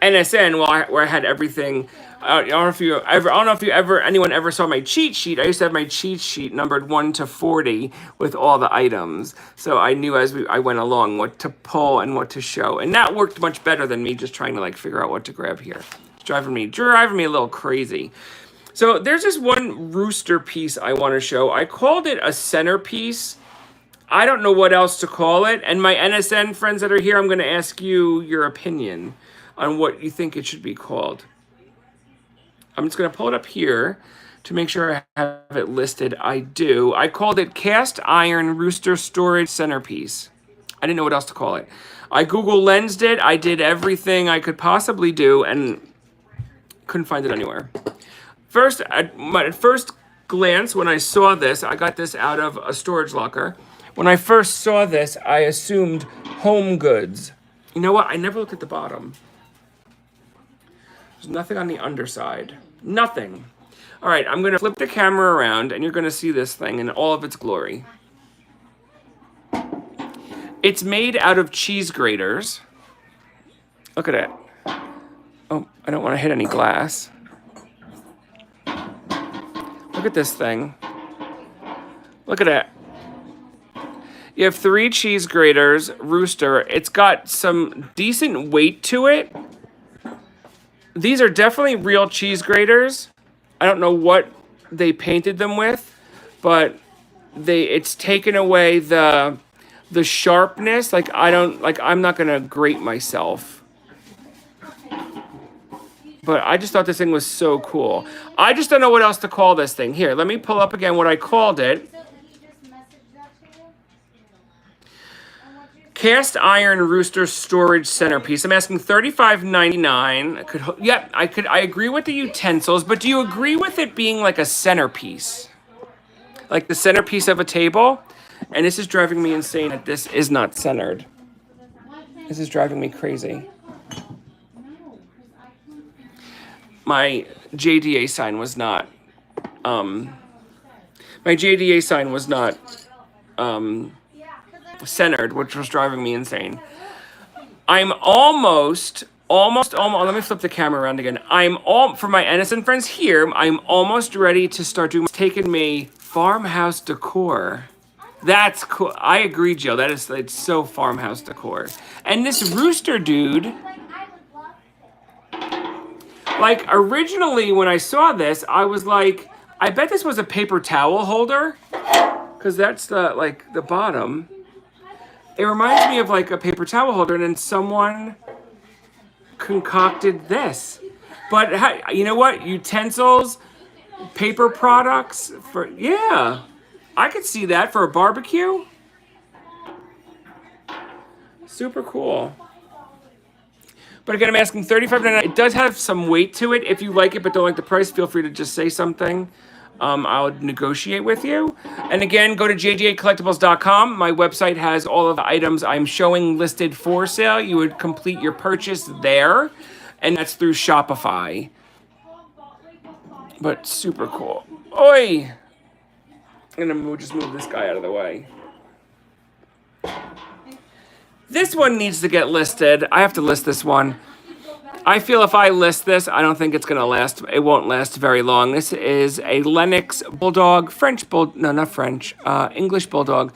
NSN, where I had everything. I don't know if anyone ever saw my cheat sheet. I used to have my cheat sheet numbered 1 to 40 with all the items, so I knew as I went along what to pull and what to show, and that worked much better than me just trying to figure out what to grab here. It's driving me a little crazy. So there's this one rooster piece I want to show. I called it a centerpiece. I don't know what else to call it. And my NSN friends that are here, I'm going to ask you your opinion on what you think it should be called. I'm just going to pull it up here to make sure I have it listed. I do. I called it cast iron rooster storage centerpiece. I didn't know what else to call it. I Google Lensed it. I did everything I could possibly do and couldn't find it anywhere. First, at first glance, when I saw this, I got this out of a storage locker. When I first saw this, I assumed Home Goods. You know what? I never looked at the bottom. There's nothing on the underside. Nothing. All right, I'm going to flip the camera around, and you're going to see this thing in all of its glory. It's made out of cheese graters. Look at it. Oh, I don't want to hit any glass. Look at this thing. Look at it. You have 3 cheese graters, rooster. It's got some decent weight to it. These are definitely real cheese graters. I don't know what they painted them with, but it's taken away the sharpness. I'm not gonna grate myself. But I just thought this thing was so cool. I just don't know what else to call this thing. Here, let me pull up again what I called it. Cast iron rooster storage centerpiece. I'm asking $35.99. Yep, I agree with the utensils, but do you agree with it being like a centerpiece? Like the centerpiece of a table? And this is driving me insane that this is not centered. This is driving me crazy. My JDA sign was not centered, which was driving me insane. I'm almost, let me flip the camera around again. For my innocent friends here, I'm almost ready to start doing, taking me farmhouse decor. That's cool. I agree, Jill. It's so farmhouse decor. And this rooster dude, like originally when I saw this, I was like, I bet this was a paper towel holder, because that's the bottom. It reminds me of like a paper towel holder, and then someone concocted this. But you know what? Utensils, paper products yeah. I could see that for a barbecue. Super cool. But again, I'm asking $35.99. It does have some weight to it. If you like it but don't like the price, feel free to just say something. I'll negotiate with you. And again, go to jdacollectibles.com. My website has all of the items I'm showing listed for sale. You would complete your purchase there, and that's through Shopify. But super cool. Oi! I'm gonna just move this guy out of the way. This one needs to get listed. I have to list this one. I feel if I list this, I don't think it's going to last. It won't last very long. This is a Lenox Bulldog, English Bulldog.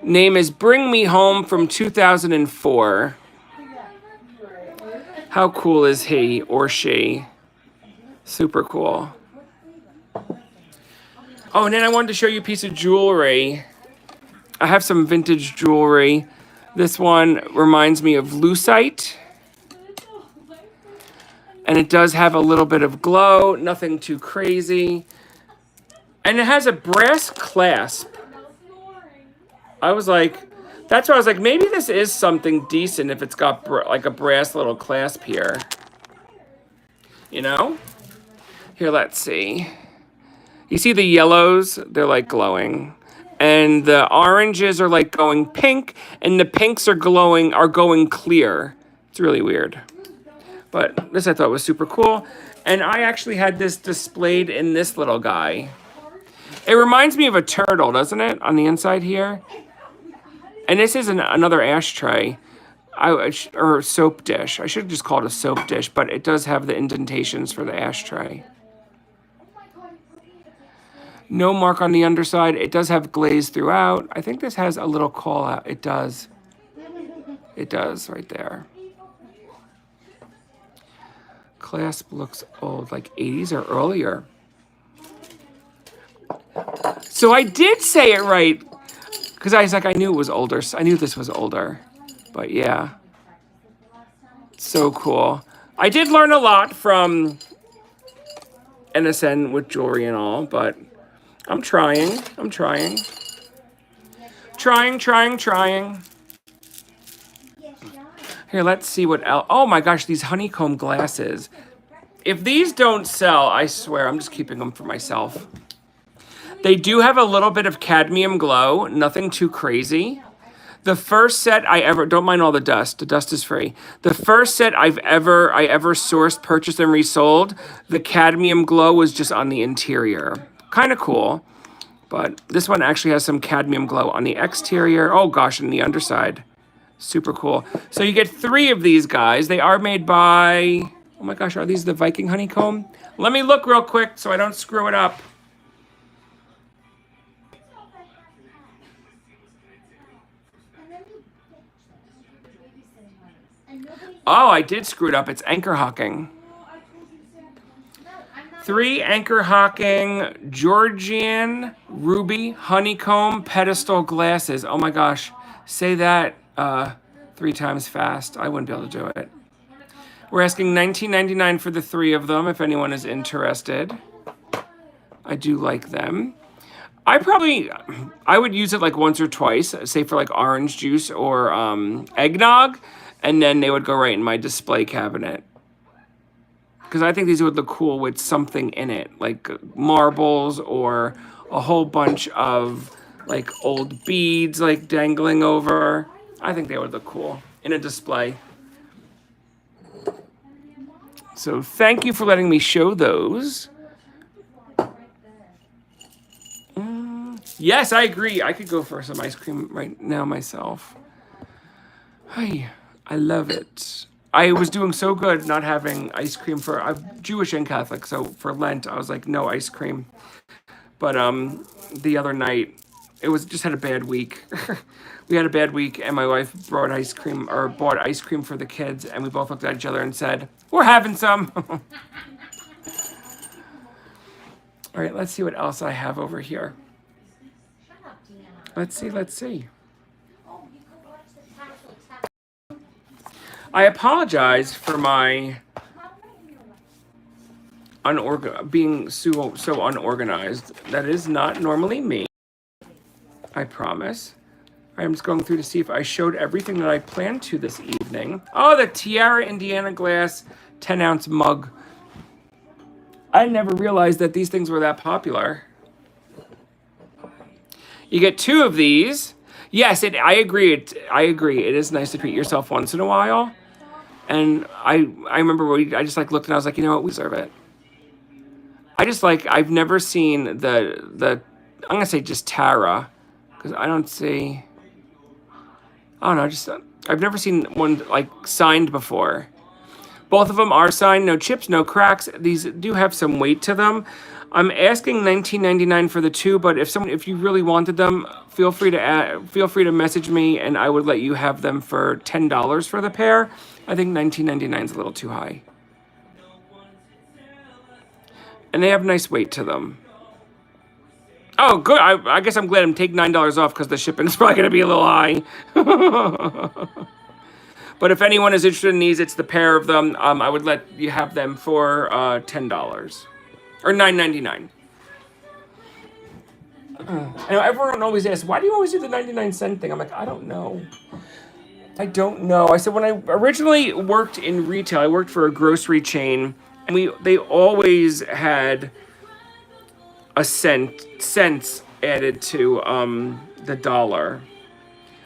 Name is Bring Me Home from 2004. How cool is he or she? Super cool. Oh, and then I wanted to show you a piece of jewelry. I have some vintage jewelry. This one reminds me of lucite. And it does have a little bit of glow, nothing too crazy. And it has a brass clasp. That's why I was like, maybe this is something decent if it's got like a brass little clasp here. You know? Here, let's see. You see the yellows? They're like glowing. And the oranges are like going pink, and the pinks are going clear. It's really weird. But this I thought was super cool. And I actually had this displayed in this little guy. It reminds me of a turtle, doesn't it? On the inside here. And this is another ashtray. Or soap dish. I should have just called it a soap dish, but it does have the indentations for the ashtray. No mark on the underside. It does have glaze throughout. I think this has a little call out. It does. It does right there. Clasp looks old, like 80s or earlier. So I did say it right, because I was like, I knew it was older. I knew this was older, but yeah. So cool. I did learn a lot from NSN with jewelry and all, but I'm trying. Trying. Here, let's see what else. Oh my gosh, these honeycomb glasses. If these don't sell, I swear, I'm just keeping them for myself. They do have a little bit of cadmium glow, nothing too crazy. The first set don't mind all the dust. The dust is free. The first set I ever sourced, purchased, and resold, the cadmium glow was just on the interior. Kind of cool. But this one actually has some cadmium glow on the exterior. Oh gosh, and the underside. Super cool. So you get 3 of these guys. They are made by, oh my gosh, are these the Viking honeycomb? Let me look real quick so I don't screw it up. Oh, I did screw it up. It's Anchor Hocking. 3 Anchor Hocking Georgian Ruby Honeycomb Pedestal Glasses. Oh my gosh. Say that 3 times fast. I wouldn't be able to do it. We're asking $19.99 for the 3 of them if anyone is interested. I do like them. I would use it like once or twice, say for like orange juice or eggnog, and then they would go right in my display cabinet. Because I think these would look cool with something in it, like marbles or a whole bunch of like old beads like dangling over. I think they would look cool in a display. So thank you for letting me show those. Yes, I agree. I could go for some ice cream right now myself. Hi, I love it. I was doing so good not having ice cream for I'm Jewish and Catholic, so for Lent I was like no ice cream. But the other night it was just had a bad week. We had a bad week and my wife brought ice cream or bought ice cream for the kids and we both looked at each other and said, "We're having some." All right, let's see what else I have over here. Let's see. I apologize for my being so unorganized. That is not normally me. I promise. I'm just going through to see if I showed everything that I planned to this evening. Oh, the Tiara Indiana glass 10-ounce mug. I never realized that these things were that popular. You get 2 of these. Yes, I agree. I agree. It is nice to treat yourself once in a while. And I remember I just like looked and I was like, you know what, we deserve it. I've never seen the I'm gonna say just Tara, because I don't see. I don't know. I've never seen one like signed before. Both of them are signed. No chips, no cracks. These do have some weight to them. I'm asking $19.99 for the 2, but if you really wanted them, feel free to message me, and I would let you have them for $10 for the pair. I think $19.99 is a little too high, and they have nice weight to them. Oh, good. I guess I'm glad I'm taking $9 off because the shipping's probably going to be a little high. But if anyone is interested in these, it's the pair of them. I would let you have them for $10 or $9.99. I know everyone always asks, why do you always do the 99-cent thing? I'm like, I don't know. I said when I originally worked in retail, I worked for a grocery chain, and they always had a cents added to the dollar.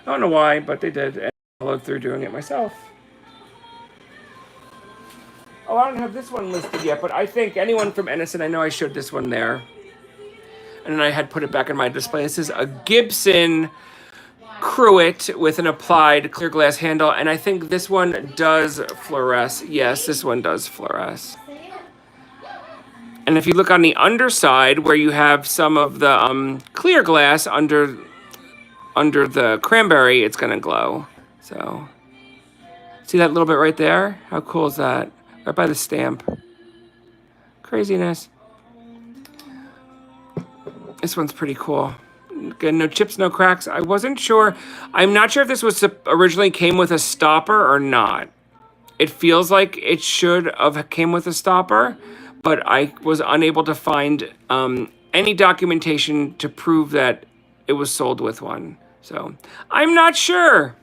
I don't know why, but they did, and I followed through doing it myself. Oh, I don't have this one listed yet, but I think anyone from Edison, I know I showed this one there. And then I had put it back in my display. This is a Gibson Cruet with an applied clear glass handle, and I think this one does fluoresce. Yes, this one does fluoresce. And if you look on the underside where you have some of the clear glass under the cranberry, it's gonna glow. So, see that little bit right there? How cool is that? Right by the stamp. Craziness. This one's pretty cool. Again, no chips, no cracks. I wasn't sure. I'm not sure if this was originally came with a stopper or not. It feels like it should have came with a stopper, but I was unable to find any documentation to prove that it was sold with one. So I'm not sure.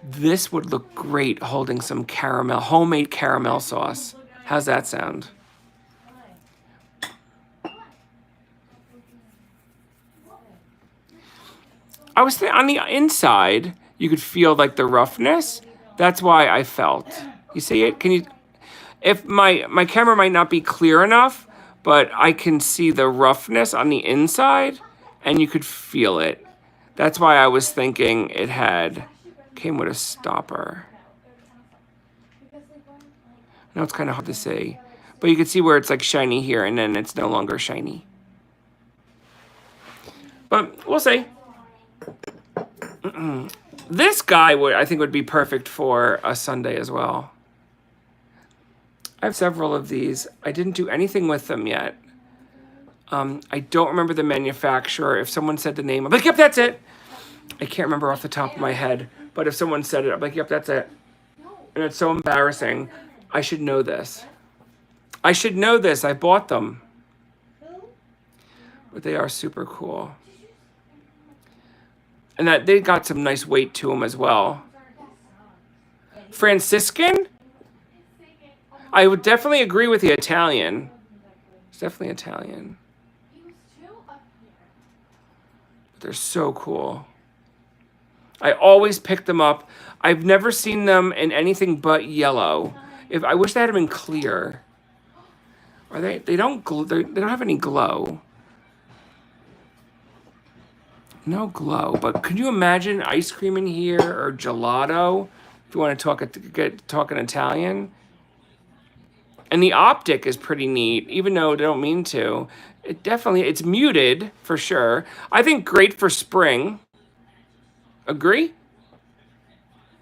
This would look great holding some homemade caramel sauce. How's that sound? I was on the inside, you could feel like the roughness. That's why I felt. You see it? Can you? If my camera might not be clear enough, but I can see the roughness on the inside, and you could feel it. That's why I was thinking it came with a stopper. Now it's kind of hard to see, but you can see where it's like shiny here, and then it's no longer shiny. But we'll see. This guy I think would be perfect for a Sunday as well. I have several of these. I didn't do anything with them yet. I don't remember the manufacturer. If someone said the name, I'm like, yep, that's it. I can't remember off the top of my head, but if someone said it, I'm like, yep, that's it. And it's so embarrassing. I should know this. I bought them. but they are super cool. And that they got some nice weight to them as well. Franciscan? I would definitely agree with the Italian. It's definitely Italian. They're so cool. I always pick them up. I've never seen them in anything but yellow. If I wish they had been clear. Are they? They don't. They don't have any glow. No glow. But could you imagine ice cream in here or gelato? If you want to talk in Italian. And the optic is pretty neat, even though they don't mean to. It's muted for sure. I think great for spring. Agree?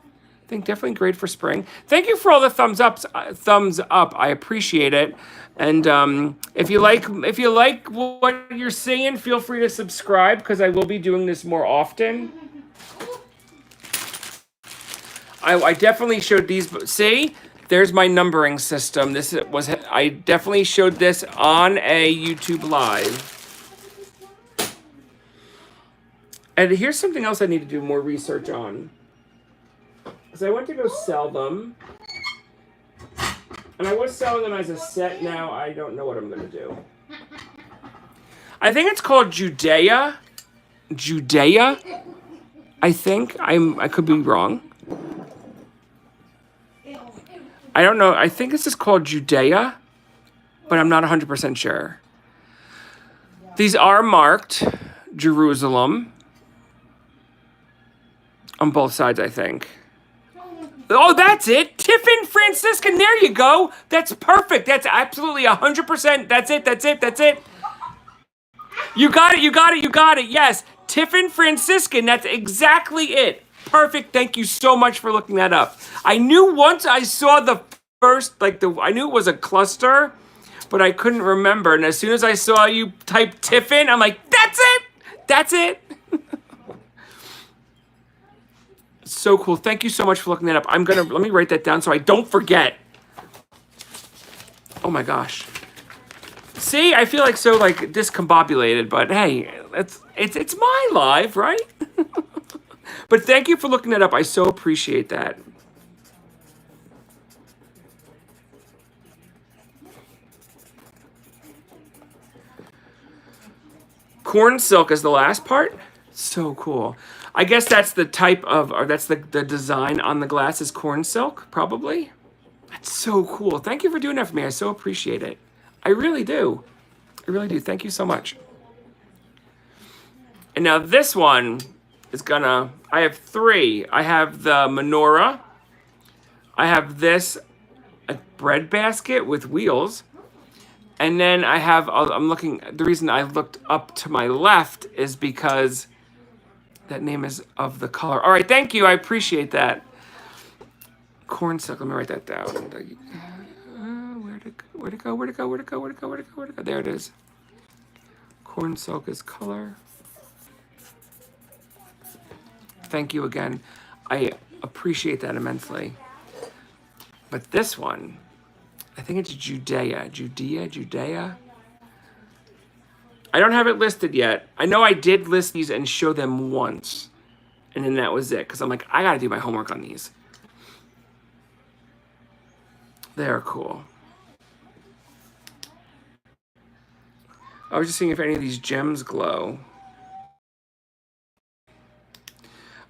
I think definitely great for spring. Thank you for all the thumbs up. I appreciate it. And if you like what you're seeing, feel free to subscribe because I will be doing this more often. I definitely showed these. See, there's my numbering system. I definitely showed this on a YouTube live. And here's something else I need to do more research on. Because I went to go sell them. And I was selling them as a set. Now I don't know what I'm going to do. I think it's called Judea. I think. I could be wrong. I don't know. I think this is called Judea. But I'm not 100% sure. These are marked Jerusalem. On both sides, I think. Oh, that's it. Tiffin Franciscan. There you go. That's perfect. That's absolutely 100%. That's it. You got it. Yes. Tiffin Franciscan. That's exactly it. Perfect. Thank you so much for looking that up. I knew once I saw the first, I knew it was a cluster, but I couldn't remember. And as soon as I saw you type Tiffin, I'm like, that's it. So cool. Thank you so much for looking that up. Let me write that down so I don't forget. Oh my gosh. See, I feel so discombobulated, but hey, it's my live, right? But thank you for looking that up. I so appreciate that. Corn silk is the last part. So cool. I guess that's the type of, or that's the design on the glass is corn silk, probably. That's so cool. Thank you for doing that for me. I so appreciate it. I really do. Thank you so much. And now this one is I have three. I have the menorah. I have this bread basket with wheels. And then I have, the reason I looked up to my left is because that name is of the color. All right, thank you. I appreciate that. Corn silk. Let me write that down. Where'd it go? There it is. Corn silk is color. Thank you again. I appreciate that immensely. But this one, I think it's Judea. I don't have it listed yet. I know I did list these and show them once. And then that was it. Because I'm like, I got to do my homework on these. They're cool. I was just seeing if any of these gems glow.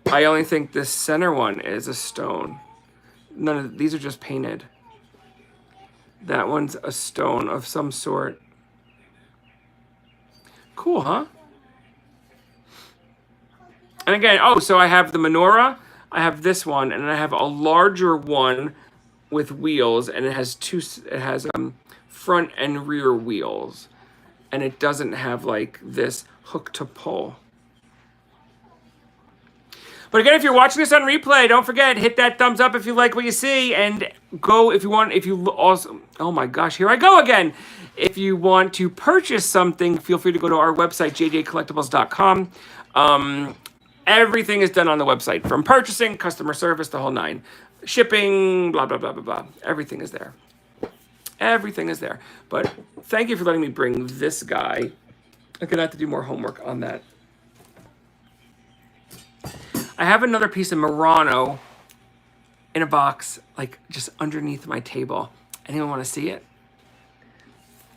I only think this center one is a stone. None of these are just painted. That one's a stone of some sort. Cool, huh? And again, so I have the menorah, I have this one, and I have a larger one with wheels, and it has front and rear wheels. And it doesn't have this hook to pull. But again, if you're watching this on replay, don't forget, hit that thumbs up if you like what you see, and go if you want, oh my gosh, here I go again. If you want to purchase something, feel free to go to our website, jdcollectibles.com. Everything is done on the website, from purchasing, customer service, the whole nine. Shipping, blah, blah, blah, blah, blah. Everything is there. But thank you for letting me bring this guy I'm gonna have to do more homework on that. I have another piece of Murano in a box, like just underneath my table. Anyone want to see it?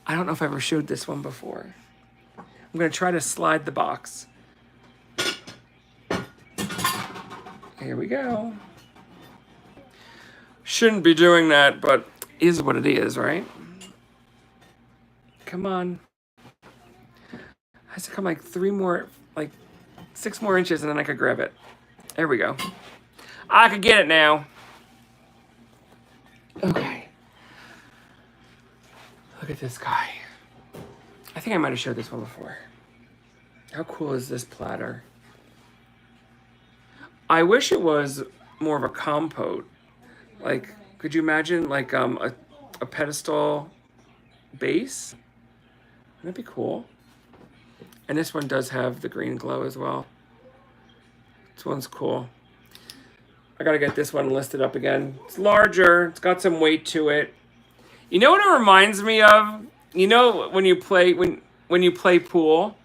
I don't know if I ever showed this one before. I'm gonna try to slide the box. Here we go. Shouldn't be doing that, but is what it is, right? Come on. Has to come like 6 more inches and then I could grab it. There we go. I could get it now. Okay. Look at this guy. I think I might have showed this one before. How cool is this platter? I wish it was more of a compote. Like, could you imagine like a pedestal base? That'd be cool. And this one does have the green glow as well. This one's cool. I gotta get this one listed up again. It's larger, it's got some weight to it. You know what it reminds me of? You know when you play when you play pool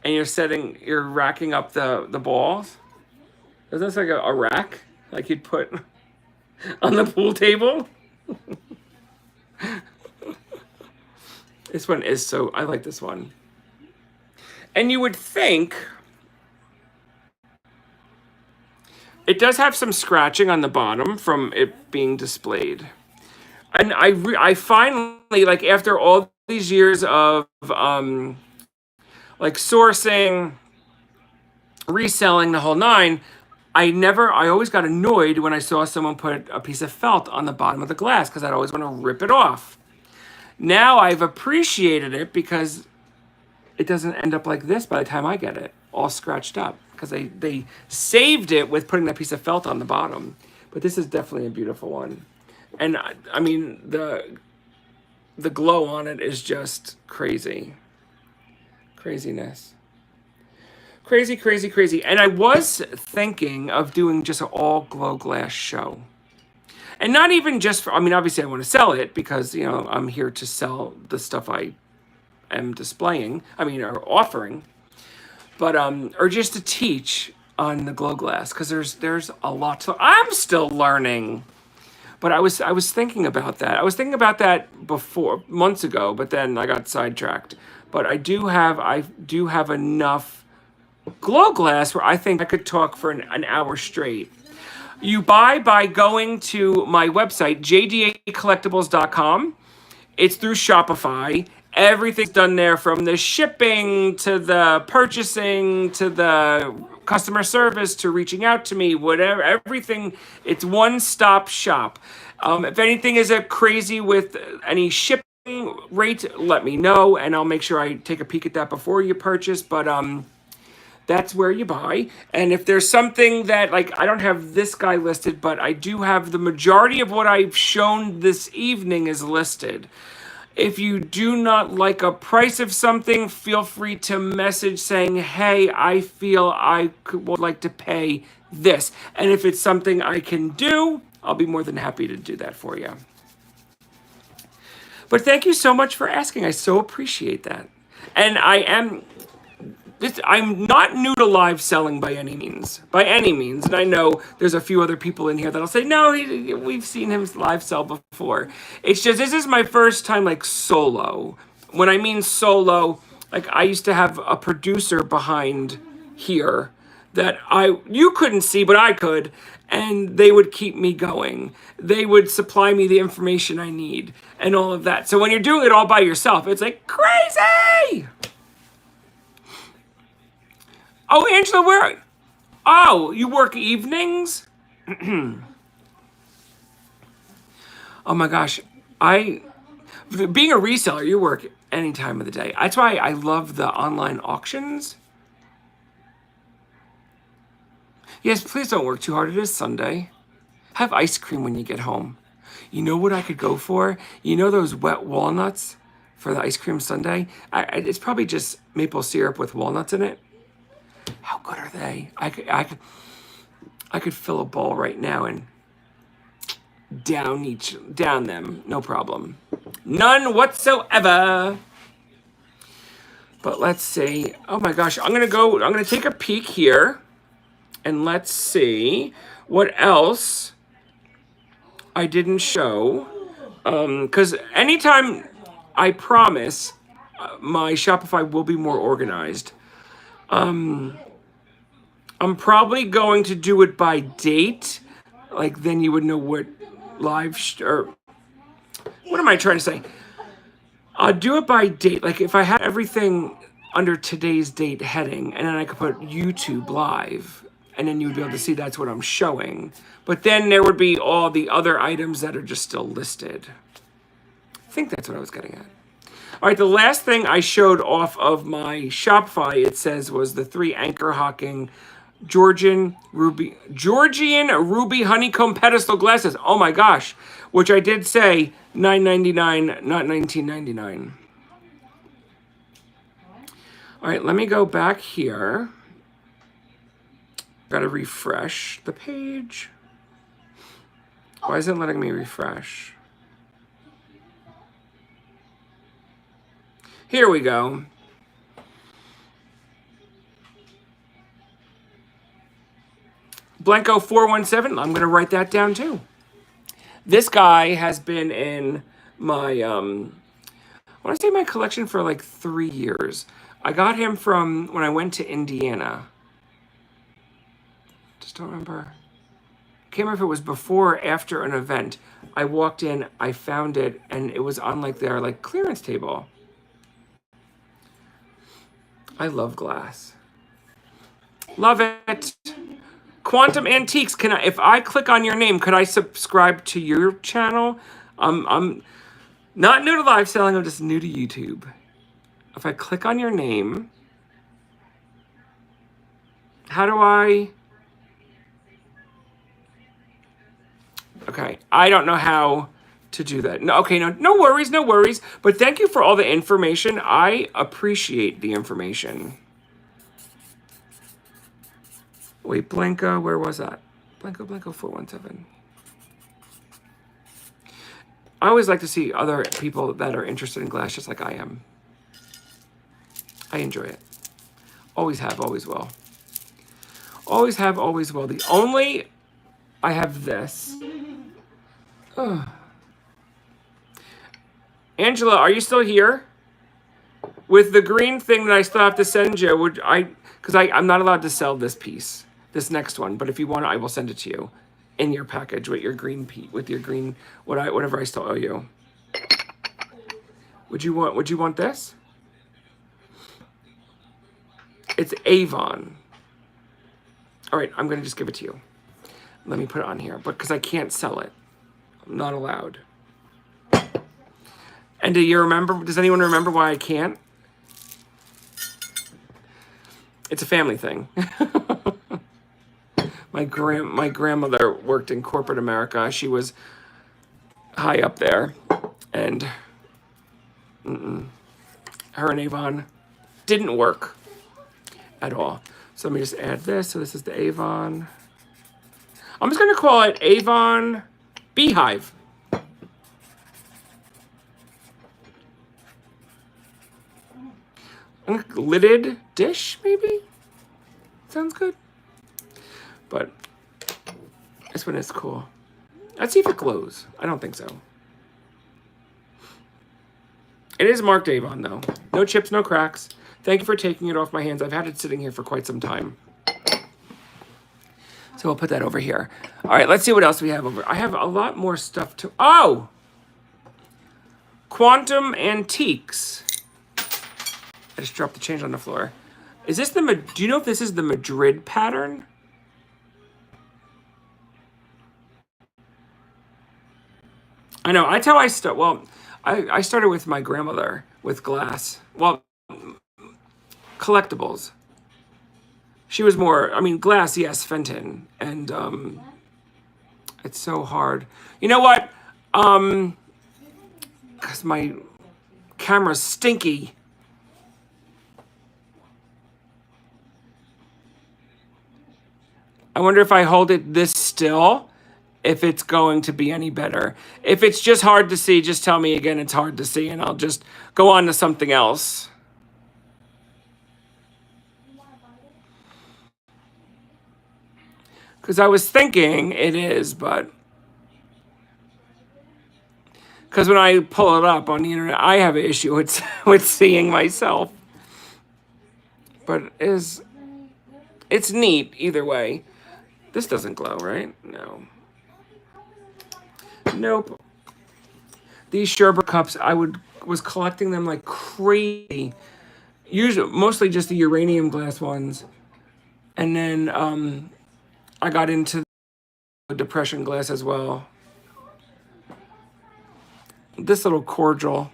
and you're racking up the balls? Isn't this like a rack? Like you'd put on the pool table? This one is so, I like this one. And you would think, it does have some scratching on the bottom from it being displayed. And I finally, like after all these years of like sourcing, reselling the whole nine, I always got annoyed when I saw someone put a piece of felt on the bottom of the glass because I'd always want to rip it off. Now I've appreciated it because it doesn't end up like this by the time I get it, all scratched up. Because they saved it with putting that piece of felt on the bottom. But this is definitely a beautiful one. And I mean, the glow on it is just crazy. Craziness. Crazy, crazy, crazy. And I was thinking of doing just an all glow glass show. And not even just for, I mean, obviously I want to sell it because, you know, I'm here to sell the stuff I am displaying, or offering. But, or just to teach on the glow glass because there's a lot to, I'm still learning. But I was thinking about that. I was thinking about that before, months ago, but then I got sidetracked. But I do have enough glow glass where I think I could talk for an hour straight. You buy by going to my website, jdacollectibles.com. It's through Shopify. Everything's done there, from the shipping to the purchasing to the customer service to reaching out to me, whatever, everything. It's one-stop shop. If anything is a crazy with any shipping rate, let me know, and I'll make sure I take a peek at that before you purchase. But that's where you buy. And if there's something that, like, I don't have this guy listed, but I do have the majority of what I've shown this evening is listed. If you do not like a price of something, feel free to message saying, hey, I feel would like to pay this. And if it's something I can do, I'll be more than happy to do that for you. But thank you so much for asking. I so appreciate that. And I'm not new to live selling by any means. And I know there's a few other people in here that'll say, no, we've seen him live sell before. It's just, this is my first time like solo. When I mean solo, like I used to have a producer behind here that you couldn't see, but I could. And they would keep me going. They would supply me the information I need and all of that. So when you're doing it all by yourself, it's like crazy. Oh, Angela, where? Oh, you work evenings? Oh my gosh. Being a reseller, you work any time of the day. That's why I love the online auctions. Yes, please don't work too hard. It is Sunday. Have ice cream when you get home. You know what I could go for? You know those wet walnuts for the ice cream sundae? It's probably just maple syrup with walnuts in it. How good are they? I could fill a bowl right now and down them, no problem. None whatsoever. But let's see. Oh my gosh, I'm gonna take a peek here and let's see what else I didn't show. Because anytime I promise my Shopify will be more organized. I'm probably going to do it by date. Like then you would know what or what am I trying to say? I'll do it by date. Like if I had everything under today's date heading, and then I could put YouTube live, and then you would be able to see that's what I'm showing. But then there would be all the other items that are just still listed. I think that's what I was getting at. All right, the last thing I showed off of my Shopify, it says, was the 3 Anchor Hocking Georgian Ruby honeycomb pedestal glasses. Oh my gosh, which I did say $9.99, not $19.99. All right, let me go back here. Got to refresh the page. Why isn't it letting me refresh? Here we go. Blanco 417. I'm going to write that down too. This guy has been in my, I want to say my collection for like 3 years. I got him from when I went to Indiana. Just don't remember. I can't remember if it was before or after an event. I walked in, I found it, and it was on like their like clearance table. I love glass. Love it. Quantum Antiques. Can I, if I click on your name, could I subscribe to your channel? I'm not new to live selling. I'm just new to YouTube. If I click on your name, how do I? Okay, I don't know how to do that. No, okay, no worries, no worries. But thank you for all the information. I appreciate the information. Wait, Blanca, where was that? Blanco 417. I always like to see other people that are interested in glass just like I am. I enjoy it. Always have, always will. Always have, always will. The only, I have this. Ugh. Angela, are you still here? With the green thing that I still have to send you, would I, because I'm not allowed to sell this piece, this next one, but if you want it, I will send it to you in your package with your green whatever I still owe you. Would you want this? It's Avon. All right, I'm gonna just give it to you. Let me put it on here, but because I can't sell it. I'm not allowed. And does anyone remember why I can't? It's a family thing. My grandmother worked in corporate America. She was high up there, and her and Avon didn't work at all. So let me just add this. So this is the Avon. I'm just gonna call it Avon Beehive. Lidded dish, maybe? Sounds good. But this one is cool. Let's see if it glows. I don't think so. It is marked Avon, though. No chips, no cracks. Thank you for taking it off my hands. I've had it sitting here for quite some time. So we'll put that over here. All right, let's see what else we have over. I have a lot more stuff to... Oh! Quantum Antiques. I just dropped the change on the floor. Is this do you know if this is the Madrid pattern? I know, that's how I start. Well, I started with my grandmother with glass. Well, collectibles. She was more, glass, yes, Fenton. And it's so hard. You know what? Because my camera's stinky. I wonder if I hold it this still, if it's going to be any better. If it's just hard to see, just tell me again it's hard to see, and I'll just go on to something else. Because I was thinking it is, but because when I pull it up on the internet, I have an issue with with seeing myself. But it's neat either way. This doesn't glow, right? No. Nope. These sherbet cups, was collecting them like crazy. Usually, mostly just the uranium glass ones, and then I got into the depression glass as well. This little cordial,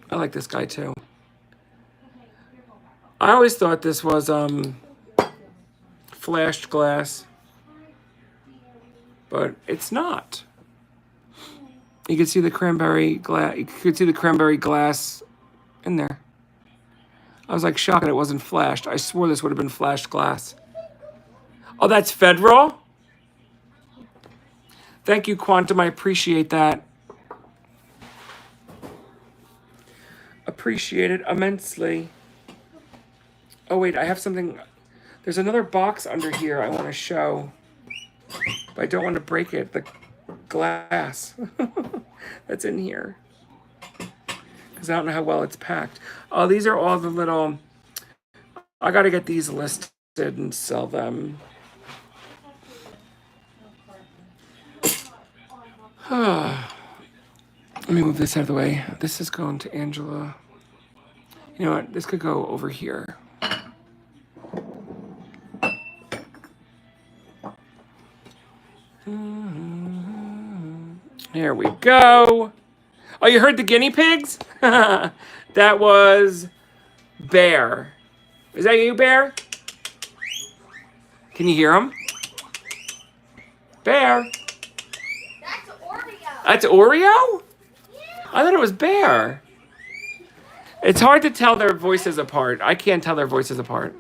I like this guy too. I always thought this was flashed glass, but it's not. You can see the cranberry glass. You could see the cranberry glass in there. I was like shocked that it wasn't flashed. I swore this would have been flashed glass. Oh, that's Federal? Thank you, Quantum. I appreciate that. Appreciate it immensely. Oh, wait, I have something. There's another box under here I want to show, but I don't want to break it. The glass that's in here, because I don't know how well it's packed. Oh, these are all the little. I got to get these listed and sell them. Let me move this out of the way. This is going to Angela. You know what? This could go over here. There we go. Oh, you heard the guinea pigs? That was Bear. Is that you, Bear? Can you hear him? Bear. That's Oreo. That's Oreo? Yeah. I thought it was Bear. It's hard to tell their voices apart. I can't tell their voices apart.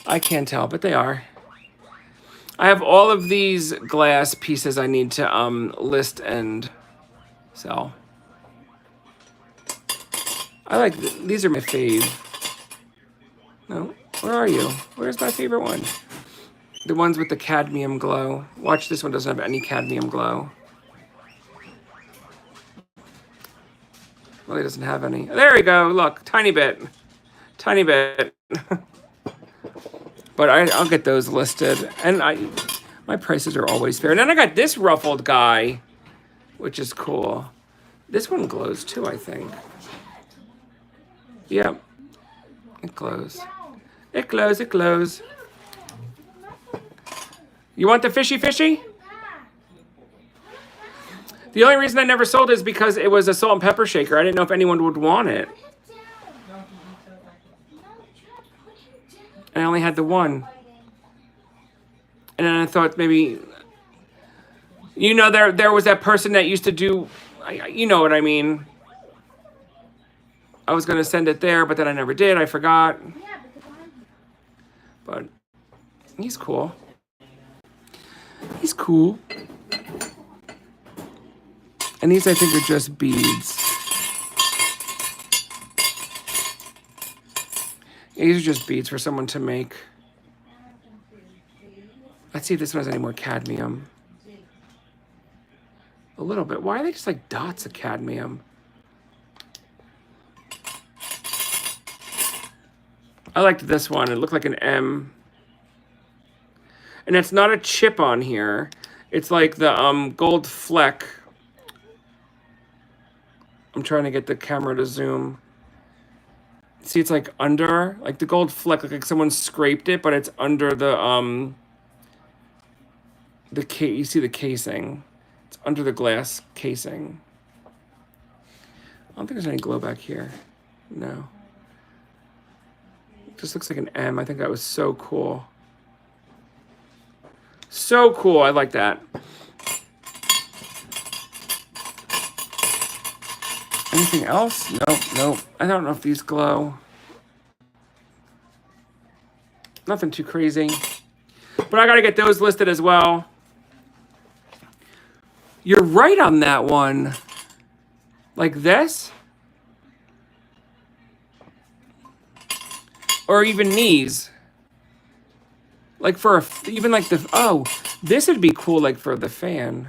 I can't tell, but they are. I have all of these glass pieces I need to list and sell. I like these are my fave. No, where are you? Where's my favorite one? The ones with the cadmium glow. Watch, this one doesn't have any cadmium glow. Well, it doesn't have any. There we go. Look, tiny bit. Tiny bit. But I'll get those listed. And my prices are always fair. And then I got this ruffled guy, which is cool. This one glows too, I think. Yep. It glows. It glows, it glows. You want the fishy fishy? The only reason I never sold it is because it was a salt and pepper shaker. I didn't know if anyone would want it. I only had the one. And then I thought maybe, you know, there was that person that used to do, you know what I mean. I was going to send it there, but then I never did. I forgot. But he's cool. He's cool. And these, I think, are just beads. These are just beads for someone to make. Let's see if this one has any more cadmium. A little bit. Why are they just like dots of cadmium? I liked this one. It looked like an M. And it's not a chip on here. It's like the gold fleck. I'm trying to get the camera to zoom. See, it's like under, like the gold fleck, like someone scraped it, but it's under the you see the casing. It's under the glass casing. I don't think there's any glow back here. No. It just looks like an M. I think that was so cool. So cool. I like that. Anything else? Nope, nope. I don't know if these glow. Nothing too crazy. But I got to get those listed as well. You're right on that one. Like this? Or even these. Like for even like the, oh, this would be cool like for the fan.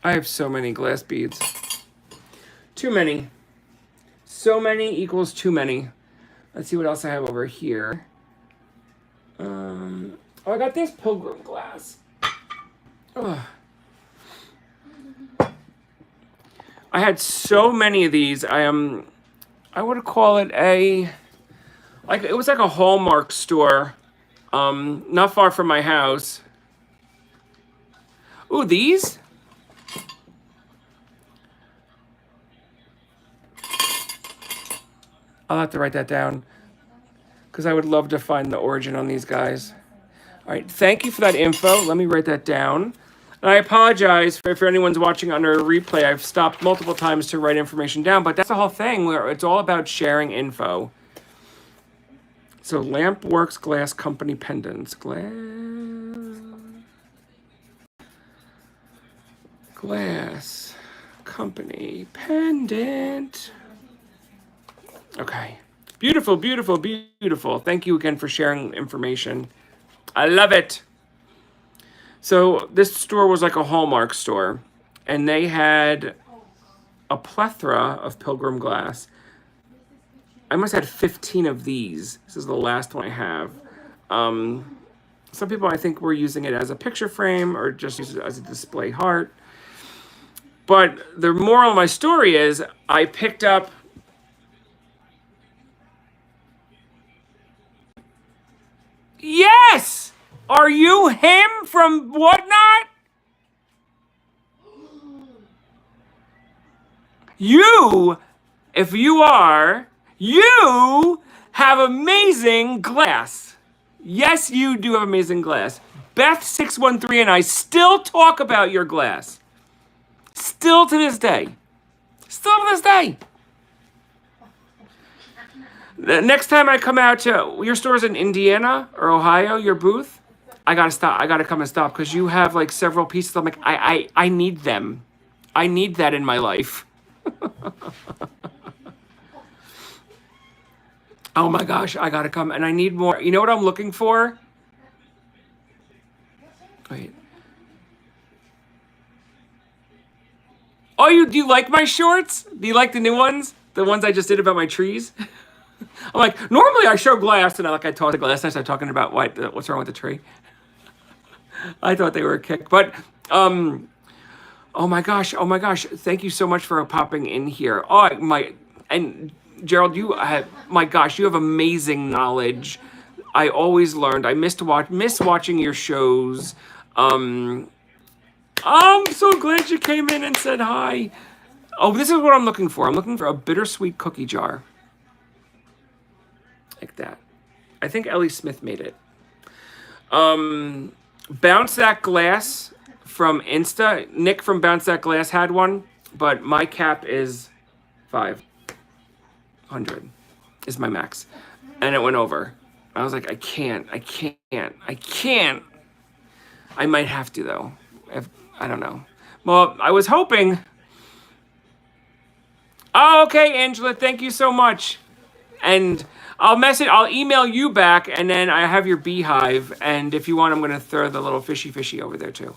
I have so many glass beads. Too many. So many equals too many. Let's see what else I have over here. Oh, I got this Pilgrim glass. Oh. I had so many of these. I would call it it was like a Hallmark store, not far from my house. Ooh, these? I'll have to write that down because I would love to find the origin on these guys. All right, thank you for that info. Let me write that down. And I apologize for anyone's watching under a replay. I've stopped multiple times to write information down, but that's the whole thing where it's all about sharing info. So Lampworks Glass Company pendants. Glass Company pendant. Okay. Beautiful, beautiful, beautiful. Thank you again for sharing information. I love it. So this store was like a Hallmark store, and they had a plethora of Pilgrim glass. I must have had 15 of these. This is the last one I have. Some people, I think, were using it as a picture frame or just use it as a display heart. But the moral of my story is I picked up Yes! Are you him from Whatnot? You, if you are, you have amazing glass. Yes, you do have amazing glass. Beth613 and I still talk about your glass. Still to this day. Still to this day. The next time I come out to your store's in Indiana or Ohio, your booth, I gotta stop. I gotta come and stop because you have like several pieces. I'm like, I need them. I need that in my life. Oh my gosh, I gotta come and I need more. You know what I'm looking for? Wait. Oh, do you like my shorts? Do you like the new ones? The ones I just did about my trees? I'm like, normally I show glass, and I taught the glass, and I start talking about what's wrong with the tree. I thought they were a kick, but oh my gosh, thank you so much for popping in here. And Gerald, my gosh, you have amazing knowledge. I always learned. I miss watching your shows. I'm so glad you came in and said hi. Oh, this is what I'm looking for. I'm looking for a bittersweet cookie jar. Like that. I think Ellie Smith made it. Bounce That Glass from Insta. Nick from Bounce That Glass had one, but my cap is 500 is my max. And it went over. I was like, I can't. I might have to though. I don't know. Well, I was hoping. Oh, okay, Angela, thank you so much. And I'll email you back, and then I have your beehive, and if you want, I'm going to throw the little fishy over there too.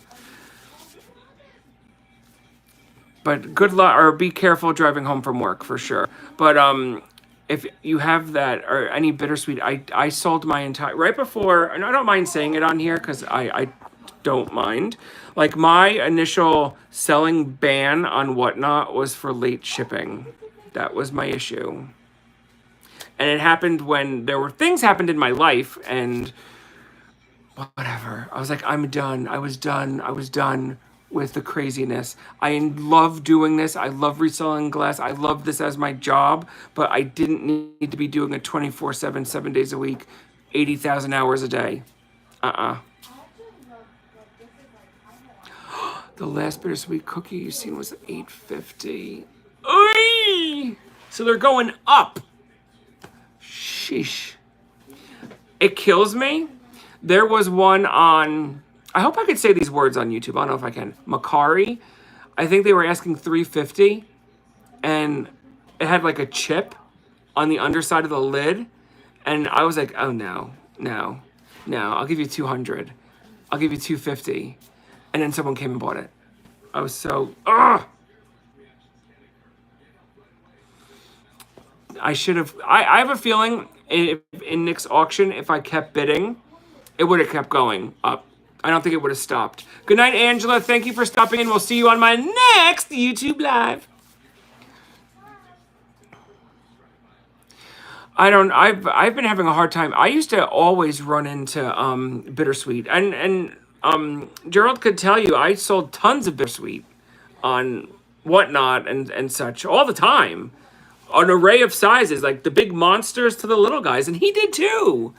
But good luck, or be careful driving home from work for sure. But if you have that or any bittersweet, I sold my entire right before, and I don't mind saying it on here because I don't mind. Like my initial selling ban on Whatnot was for late shipping. That was my issue. And it happened when there were things happened in my life and whatever. I was like, I'm done. I was done with the craziness. I love doing this. I love reselling glass. I love this as my job, but I didn't need to be doing it 24/7, 7 days a week, 80,000 hours a day. The last bittersweet cookie you seen was $8.50. Oy! So they're going up. Sheesh. It kills me. There was one on, I hope I could say these words on YouTube. I don't know if I can. Macari. I think they were asking $350, and it had like a chip on the underside of the lid, and I was like, oh no, no, no, I'll give you 200. I'll give you 250. And then someone came and bought it. I was so, ugh. I should have, I have a feeling in Nick's auction, if I kept bidding, it would have kept going up. I don't think it would have stopped. Good night, Angela. Thank you for stopping in. We'll see you on my next YouTube Live. I've been having a hard time. I used to always run into Bittersweet. And Gerald could tell you I sold tons of Bittersweet on Whatnot and such all the time. An array of sizes, like the big monsters to the little guys, and he did too.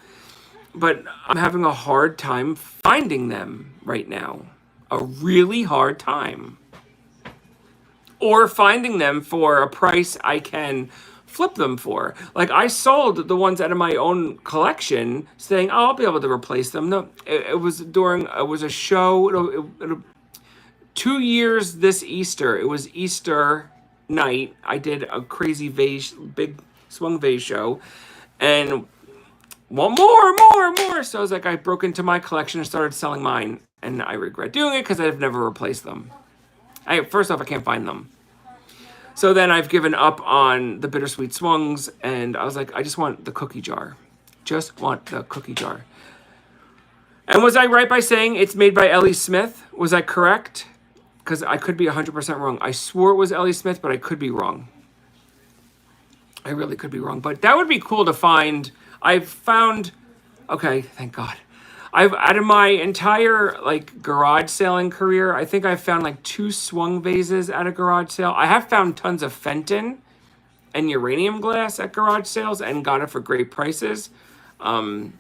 But I'm having a hard time finding them right now. A really hard time. Or finding them for a price I can flip them for. Like, I sold the ones out of my own collection saying, oh, I'll be able to replace them. No, it was a show. 2 years this Easter. It was Easter night. I did a crazy big swung vase show. And want more. So I was like, I broke into my collection and started selling mine. And I regret doing it because I've never replaced them. First off, I can't find them. So then I've given up on the Bittersweet swungs, and I was like, I just want the cookie jar. Just want the cookie jar. And was I right by saying it's made by Ellie Smith? Was I correct? Because I could be 100% wrong. I swore it was Ellie Smith, but I could be wrong. I really could be wrong. But that would be cool to find. I've found... Okay, thank God. Out of my entire garage selling career, I think I've found 2 swung vases at a garage sale. I have found tons of Fenton and uranium glass at garage sales and got it for great prices. But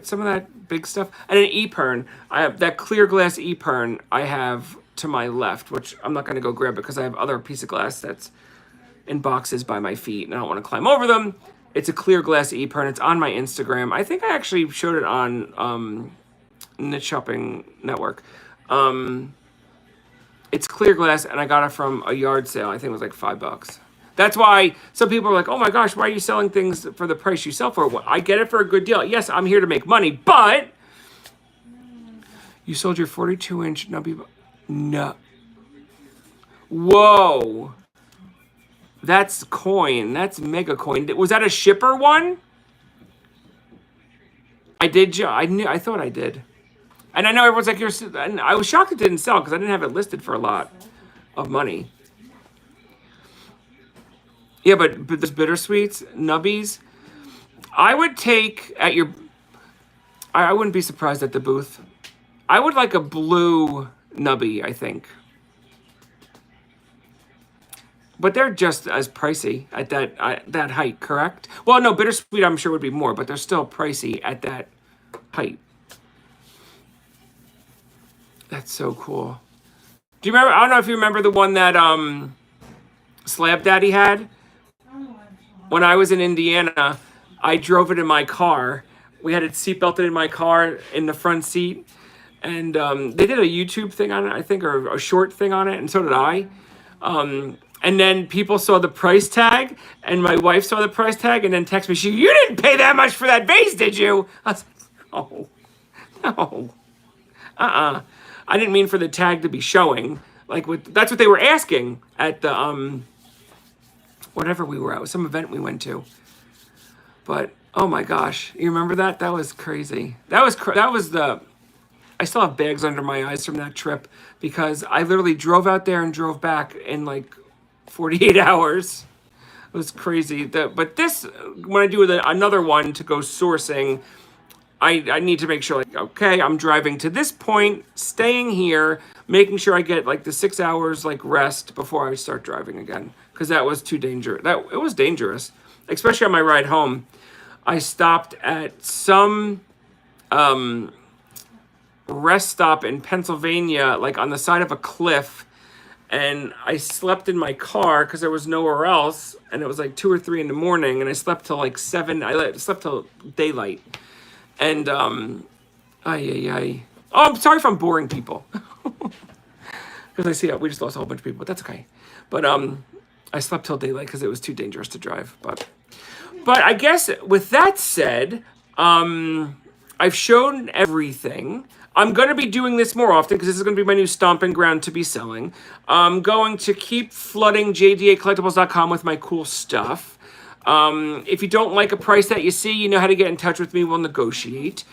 some of that big stuff, and an Epergne, I have that clear glass Epergne I have to my left, which I'm not going to go grab because I have other piece of glass that's in boxes by my feet and I don't want to climb over them. It's a clear glass Epergne. It's on my Instagram. I think I actually showed it on Knit Shopping Network. It's clear glass, and I got it from a yard sale. I think it was $5. That's why some people are like, oh my gosh, why are you selling things for the price you sell for? Well, I get it for a good deal. Yes, I'm here to make money, but you sold your 42-inch nubby. No. Whoa. That's coin. That's mega coin. Was that a shipper one? I did. I thought I did. And I know everyone's like, and I was shocked it didn't sell because I didn't have it listed for a lot of money. Yeah, but there's Bittersweets, nubbies. I would take at your... I wouldn't be surprised at the booth. I would like a blue nubby, I think. But they're just as pricey at that height, correct? Well, no, Bittersweet I'm sure would be more, but they're still pricey at that height. That's so cool. Do you remember? I don't know if you remember the one that Slab Daddy had. When I was in Indiana, I drove it in my car. We had it seatbelted in my car in the front seat, and they did a YouTube thing on it, I think, or a short thing on it, and so did I. And then people saw the price tag, and my wife saw the price tag, and then texted me, you didn't pay that much for that vase, did you? I was like, no. I didn't mean for the tag to be showing. That's what they were asking at the, whatever we were at, some event we went to. But, oh my gosh, you remember that? That was crazy. That was I still have bags under my eyes from that trip because I literally drove out there and drove back in 48 hours. It was crazy. But this, when I do another one to go sourcing, I need to make sure, okay, I'm driving to this point, staying here, making sure I get the 6 hours rest before I start driving again. Because that was too dangerous. It was dangerous, especially on my ride home. I stopped at some rest stop in Pennsylvania, on the side of a cliff. And I slept in my car because there was nowhere else. And it was 2 or 3 in the morning. And I slept till 7. I slept till daylight. And, Oh, I'm sorry if I'm boring people. Because I see we just lost a whole bunch of people, but that's okay. But I slept till daylight because it was too dangerous to drive. But I guess with that said, I've shown everything. I'm going to be doing this more often because this is going to be my new stomping ground to be selling. I'm going to keep flooding JDAcollectibles.com with my cool stuff. If you don't like a price that you see, you know how to get in touch with me. We'll negotiate.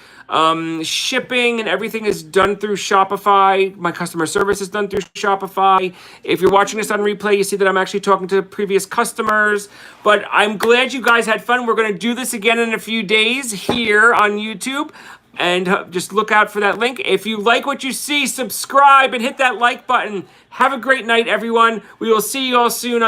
Shipping and everything is done through Shopify. My customer service is done through Shopify. If you're watching this on replay, you see that I'm actually talking to previous customers. But I'm glad you guys had fun. We're going to do this again in a few days here on YouTube. And just look out for that link. If you like what you see, subscribe and hit that like button. Have a great night, everyone. We will see you all soon on